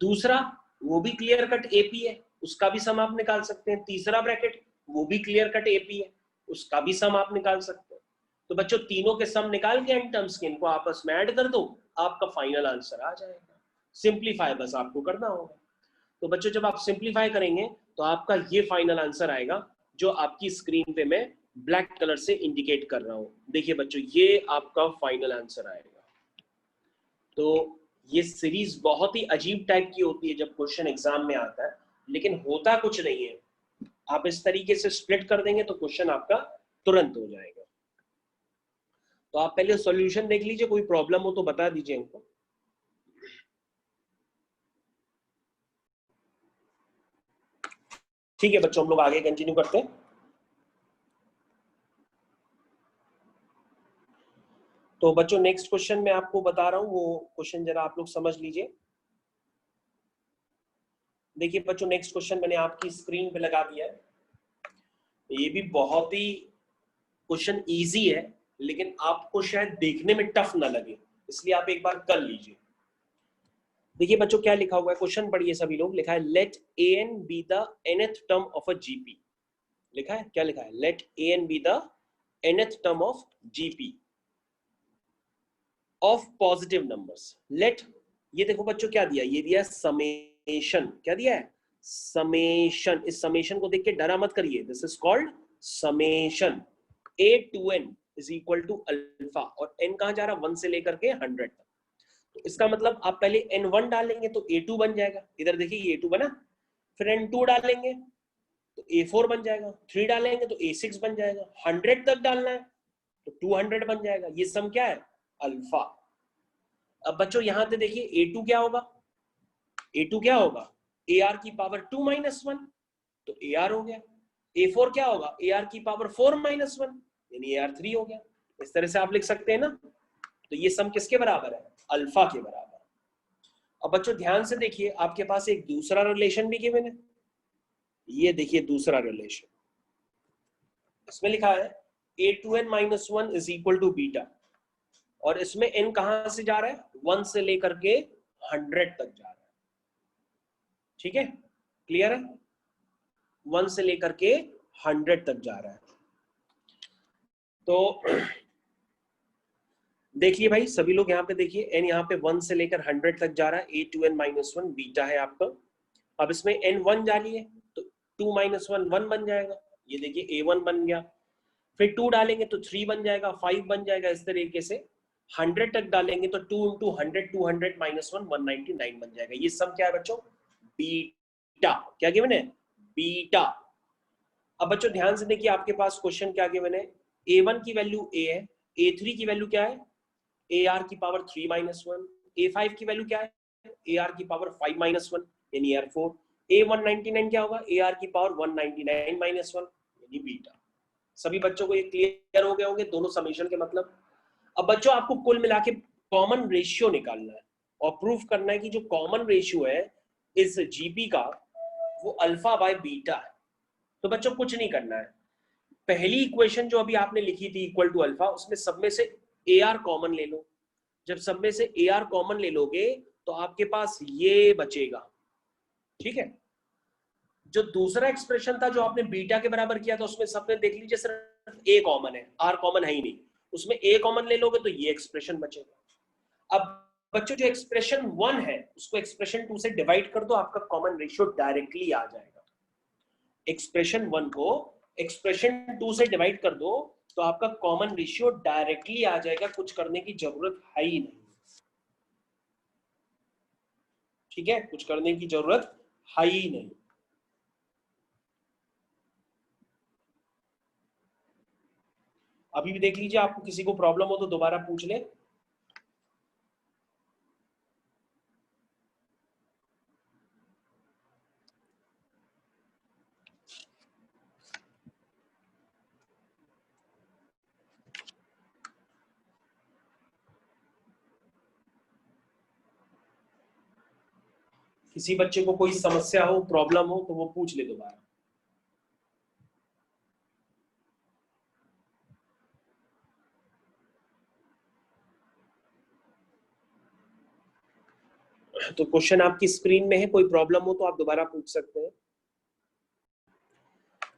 दूसरा वो भी क्लियर कट एपी है, उसका भी सम आप निकाल सकते हैं। तीसरा ब्रैकेट वो भी क्लियर कट एपी है, उसका भी सम आप निकाल सकते हैं। तो बच्चों तीनों के सम निकाल के एन टर्म्स के इनको आपस में ऐड कर दो, आपका फाइनल आंसर आ जाएगा। सिंप्लीफाई बस आपको करना होगा। तो बच्चों जब आप सिंप्लीफाई करेंगे तो आपका ये फाइनल आंसर आएगा जो आपकी स्क्रीन पे मैं ब्लैक कलर से इंडिकेट कर रहा हूं। देखिए बच्चों ये आपका फाइनल आंसर आएगा। तो ये सीरीज बहुत ही अजीब टाइप की होती है जब क्वेश्चन एग्जाम में आता है, लेकिन होता कुछ नहीं है। आप इस तरीके से स्प्लिट कर देंगे तो क्वेश्चन आपका तुरंत हो जाएगा। तो आप पहले सॉल्यूशन देख लीजिए, कोई प्रॉब्लम हो तो बता दीजिए इनको। ठीक है बच्चों, हम लोग आगे कंटिन्यू करते हैं। तो बच्चों नेक्स्ट क्वेश्चन मैं आपको बता रहा हूं, वो क्वेश्चन जरा आप लोग समझ लीजिए। देखिए बच्चों नेक्स्ट क्वेश्चन मैंने आपकी स्क्रीन पे लगा दिया है। ये भी बहुत ही क्वेश्चन इजी है, लेकिन आपको शायद देखने में टफ ना लगे, इसलिए आप एक बार कर लीजिए। देखिए बच्चों क्या लिखा हुआ है, क्वेश्चन पढ़िए सभी लोग। लिखा है let an be the nth term of a GP. लिखा है, क्या लिखा है, let an be the nth term of GP of positive numbers. Let, ये देखो बच्चों क्या दिया, ये दिया समेशन। क्या दिया है, समेशन। इस समेशन को देख के डरा मत करिए, this is called summation. a to n is equal to alpha, और n कहां जा रहा है, 1 से लेकर के 100 तक। तो इसका मतलब आप पहले n1 डालेंगे तो a2 बन जाएगा, इधर देखिए ये a2 बना, फिर n2 डालेंगे तो a4 बन जाएगा, 3 डालेंगे तो a6 बन जाएगा, 100 तक डालना है तो 200 बन जाएगा। ये सम क्या है, अल्फा। अब बच्चों यहां पे देखिए a2 क्या होगा, a2 क्या होगा, ar की पावर 2 माइनस 1, तो ar हो गया। a4 क्या होगा, ar की पावर 4 माइनस 1, यानी ar3 हो गया। इस तरह से आप लिख सकते हैं ना। तो ये सम किसके बराबर है, अल्फा के बराबर। अब बच्चों ध्यान से देखिए, आपके पास एक दूसरा रिलेशन भी गिवन है। ये देखिए दूसरा रिलेशन, इसमें लिखा है a2n minus 1 is equal to beta, और इसमें n कहां से जा रहा है, 1 से लेकर के 100 तक जा रहा है। ठीक है, क्लियर है, 1 से लेकर के 100 तक जा रहा है। तो देखिए भाई सभी लोग यहाँ पे देखिए, n यहाँ पे 1 से लेकर 100 तक जा रहा है, a2n माइनस 1 बीटा है आपका। अब इसमें n1 डालिए तो 2 माइनस 1 1 बन जाएगा, ये देखिए a1 बन गया। फिर 2 डालेंगे तो 3 बन जाएगा, 5 बन जाएगा। इस तरीके से 100 तक डालेंगे तो 2 इंटू 100 200 माइनस 1 199 बन जाएगा। ये सब क्या है बच्चों, बीटा। क्या गिवन है, बीटा। अब बच्चों ध्यान से देखिए, आपके पास क्वेश्चन क्या गिवन है, a1 की वैल्यू a है, a3 की वैल्यू क्या है, ar की पावर 3 माइनस 1, a5 की वैल्यू क्या है, ar की पावर 5 माइनस 1 यानी r4, a199 क्या होगा, ar की पावर 199 माइनस 1 यानी बीटा। सभी बच्चों को ये क्लियर हो गए होंगे दोनों समेशन के मतलब। अब बच्चों आपको कुल मिला के कॉमन रेशियो निकालना है और प्रूफ करना है कि जो कॉमन रेशियो है इस जीपी का वो अल्फा बाय बीटा है। तो बच्चों कुछ नहीं करना है, पहली इक्वेशन जो अभी आपने लिखी थी इक्वल टू अल्फा, उसमें सब में से ए आर कॉमन ले लो। जब सब में से ए आर कॉमन ले लोगे तो आपके पास ये बचेगा, ठीक है। जो दूसरा एक्सप्रेशन था जो आपने बीटा के बराबर किया था, उसमें सबने देख लीजिए सिर्फ ए कॉमन है, आर कॉमन है ही नहीं, उसमें ए कॉमन ले लोगे तो ये एक्सप्रेशन बचेगा। अब बच्चों जो एक्सप्रेशन 1 है उसको एक्सप्रेशन 2 से डिवाइड कर दो, आपका कॉमन रेशियो डायरेक्टली आ जाएगा। एक्सप्रेशन 1 को एक्सप्रेशन 2 से डिवाइड कर दो तो आपका कॉमन रेशियो डायरेक्टली आ जाएगा, कुछ करने की जरूरत है ही नहीं, ठीक है, कुछ करने की जरूरत है ही नहीं। अभी भी देख लीजिए, आपको किसी को प्रॉब्लम हो तो दोबारा पूछ ले। किसी बच्चे को कोई समस्या हो, प्रॉब्लम हो तो वो पूछ ले दोबारा। तो क्वेश्चन आपकी स्क्रीन में है, कोई प्रॉब्लम हो तो आप दोबारा पूछ सकते हैं।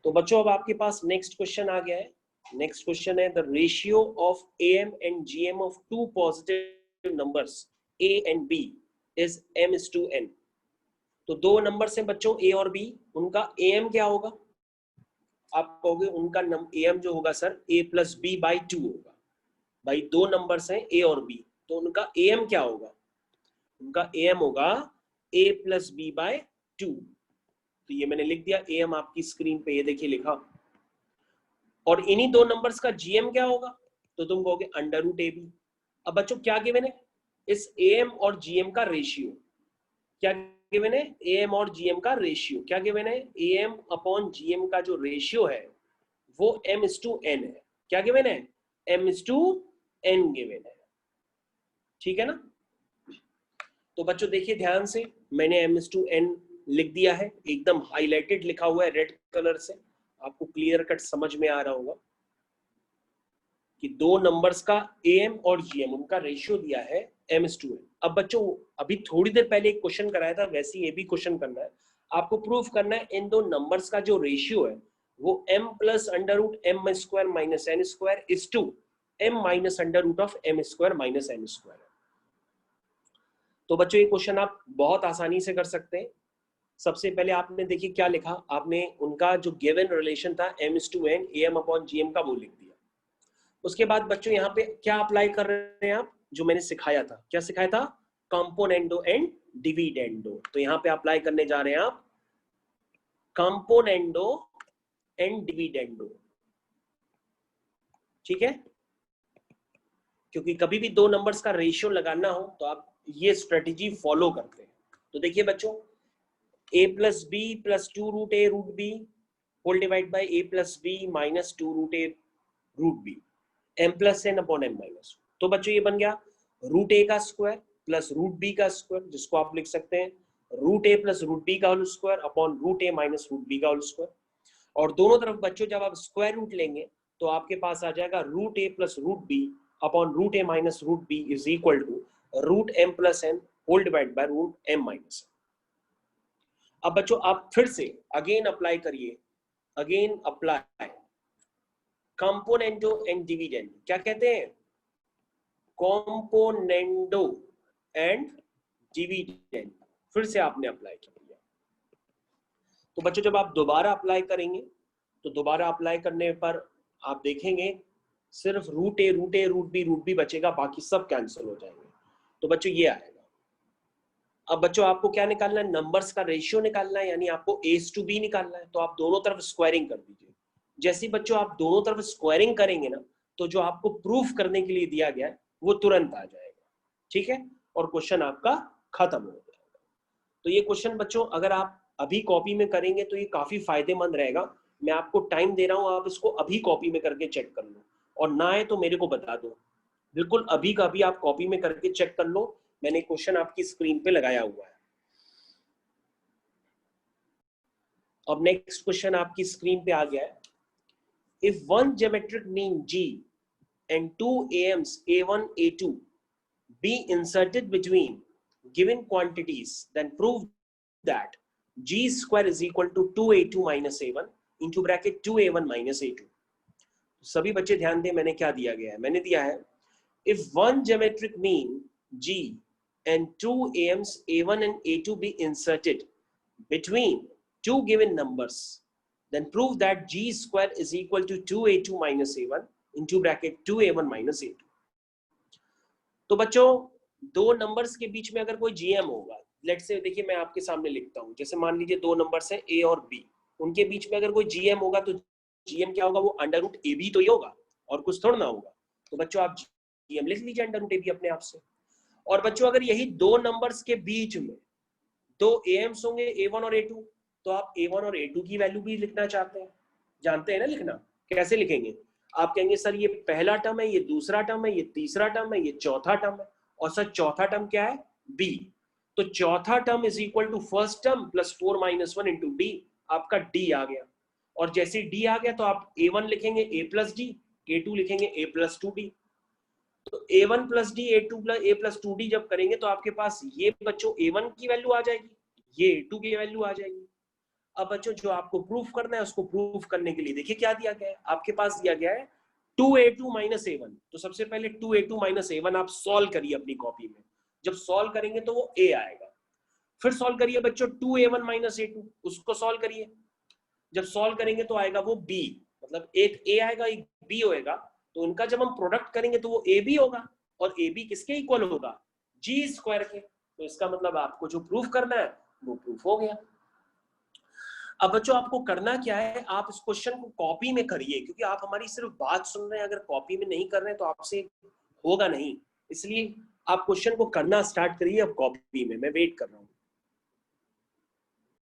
तो बच्चों अब आपके पास नेक्स्ट क्वेश्चन आ गया है। नेक्स्ट क्वेश्चन है the ratio of M and GM of two positive numbers A and B is m/n। तो दो नंबर्स हैं बच्चों ए और बी, उनका एम क्या होगा? आप कहोगे उनका एम जो होगा सर a+b/2 होगा। भाई दो नंबर्स हैं ए और बी, तो उनका एम क्या होगा? उनका एम होगा a+b/2। तो ये मैंने लिख दिया, एम आपकी स्क्रीन पे ये देखिए लिखा। और इन्हीं दो नंबर्स का जीएम क्या होगा? तो तुम कहोगे √ab। अब बच्चों क्या गिवन है? इस एम और जीएम का रेशियो क्या गिवन है? एम और जीएम का रेशियो क्या गिवन है? एम अपॉन जीएम का जो रेशियो है वो m/n है। क्या गिवन है? m/n गिवन है, ठीक है ना। तो बच्चों देखिए ध्यान से, मैंने m/n लिख दिया है, एकदम हाईलाइटेड लिखा हुआ है रेड कलर से, आपको क्लियर कट समझ में आ रहा होगा कि दो नंबर्स का एम और जीएम उनका रेशियो दिया है m/n। अब बच्चों अभी थोड़ी देर पहले एक क्वेश्चन कराया था, वैसे ये भी क्वेश्चन करना है, आपको प्रूफ करना है इन दो नंबर्स का जो रेशियो है वो m + √m² - n² is to m - √m² - n² है। तो बच्चों ये क्वेश्चन आप बहुत आसानी से कर सकते हैं। सबसे पहले आपने देखिए क्या लिखा, आपने उनका जो गिवन रिलेशन था m/n am/gm का वो लिख दिया। उसके बाद बच्चों यहाँ पे क्या अप्लाई कर रहे हैं आप? जो मैंने सिखाया था, क्या सिखाया था? Componendo and dividendo. तो यहाँ पे अप्लाई करने जा रहे हैं आप कंपोनेंडो एंड डिविडेंडो, ठीक है। क्योंकि कभी भी दो नंबर्स का रेशियो लगाना हो तो आप ये स्ट्रेटेजी फॉलो करते हैं। तो देखिए बच्चों, a+b+2√a√b whole divide bye a+b - 2√a√b m+n/m-। तो बच्चों ये बन गया √a का स्क्वायर प्लस √b का स्क्वायर, जिसको आप लिख सकते हैं √a + √b का whole square upon √a - √b का होल स्क्वायर। और दोनों तरफ बच्चों जब आप स्क्वायर रूट लेंगे तो आपके पास आ जाएगा √a + √b upon √a - √b is equal to √m+n whole divide by √m-n। अब बच्चों आप फिर से अगेन अप्लाई करिए, again apply componendo and dividend. क्या कहते हैं? Componendo and dividend. फिर से आपने अप्लाई कर दिया। तो बच्चों जब आप दोबारा अप्लाई करेंगे तो दोबारा अप्लाई करने पर आप देखेंगे सिर्फ √a√b बचेगा, बाकी सब कैंसिल हो जाएंगे। तो बच्चों ये आएगा। अब बच्चों आपको क्या निकालना है? नंबर्स का रेशियो निकालना है, यानी आपको a/b निकालना है। तो आप दोनों तरफ स्क्वायरिंग कर दीजिए। जैसे बच्चों आप दोनों तरफ स्क्वायरिंग करेंगे ना, तो जो आपको प्रूफ करने के लिए दिया गया है वो तुरंत आ जाएगा, ठीक है, और क्वेश्चन आपका खत्म हो जाएगा। तो ये क्वेश्चन बच्चों अगर आप अभी कॉपी में करेंगे तो ये काफी फायदेमंद रहेगा। मैं आपको टाइम दे रहा हूं, आप इसको अभी कॉपी में करके चेक कर लो, और ना आए तो मेरे को बता दो। बिल्कुल अभी का अभी आप कॉपी में करके चेक कर लो, मैंने क्वेश्चन आपकी स्क्रीन पे लगाया हुआ है। अब नेक्स्ट क्वेश्चन आपकी स्क्रीन पे आ गया है. If one geometric mean G and two AMs A1 A2 be inserted between given quantities, then prove that G square is equal to 2A2 minus A1 into bracket 2A1 minus A2. सभी बच्चे ध्यान दें, मैंने क्या दिया गया है. मैंने दिया है if one geometric mean G and two AMs A1 and A2 be inserted between two given numbers, then prove that G square is equal to 2A2 minus A1 into bracket 2A1 minus A2. तो बच्चों दो numbers के बीच में अगर कोई GM होगा, let's say देखिए मैं आपके सामने लिखता हूं, जैसे मान लीजिए दो नंबर्स हैं A और B, उनके बीच में अगर कोई GM होगा तो GM क्या होगा, वो अंडर रूट AB तो ही होगा और कुछ थोड़ा ना होगा. तो बच्चों आप GM लिख लीजिए अंडर रूट AB अपने आप से. और बच्चों अगर यही दो नंबर्स के बीच में दो AMs होंगे A1 और A2, तो आप A1 और A2 की वैल्यू भी लिखना चाहते हैं, जानते हैं ना लिखना. कैसे लिखेंगे? आप कहेंगे सर ये पहला टर्म है, ये दूसरा टर्म है, ये तीसरा टर्म है, ये चौथा टर्म है, और सर चौथा टर्म क्या है? B. तो चौथा term is equal to first term plus 4 minus 1 into D. आपका D आ गया. और जैसे D आ गया तो आप A1 लिखेंगे A प्लस D, A2 लिखेंगे A प्लस 2D. तो A1 plus D A plus 2D जब करेंगे तो आपके पास ये बच्चों A1 की वैल्यू आ जाएगी, ये A2 की वैल्यू आ जाएगी. अब बच्चों जो आपको प्रूफ करना है उसको प्रूफ करने के लिए देखिए क्या दिया गया है. आपके पास दिया गया है 2A2 माइनस A1. तो सबसे पहले 2A2 माइनस A1 आप सॉल्व करिए अपनी कॉपी में. जब सॉल्व करेंगे तो वो A आएगा. फिर सॉल्व करिए बच्चों 2A1 माइनस A2, उसको सॉल्व करिए. जब सॉल्व करेंगे तो आएगा वो B, मतलब एक A आएगा एक B होएगा. तो उनका जब हम प्रोडक्ट करेंगे तो वो AB होगा, और AB किसके इक्वल होगा? G स्क्वायर के. तो इसका मतलब आपको जो प्रूफ करना है वो प्रूफ हो गया. अब बच्चों आपको करना क्या है, आप इस क्वेश्चन को कॉपी में करिए, क्योंकि आप हमारी सिर्फ बात सुन रहे हैं, अगर कॉपी में नहीं कर रहे हैं तो आपसे होगा नहीं. इसलिए आप क्वेश्चन को करना स्टार्ट करिए अब कॉपी में. मैं वेट कर रहा हूँ.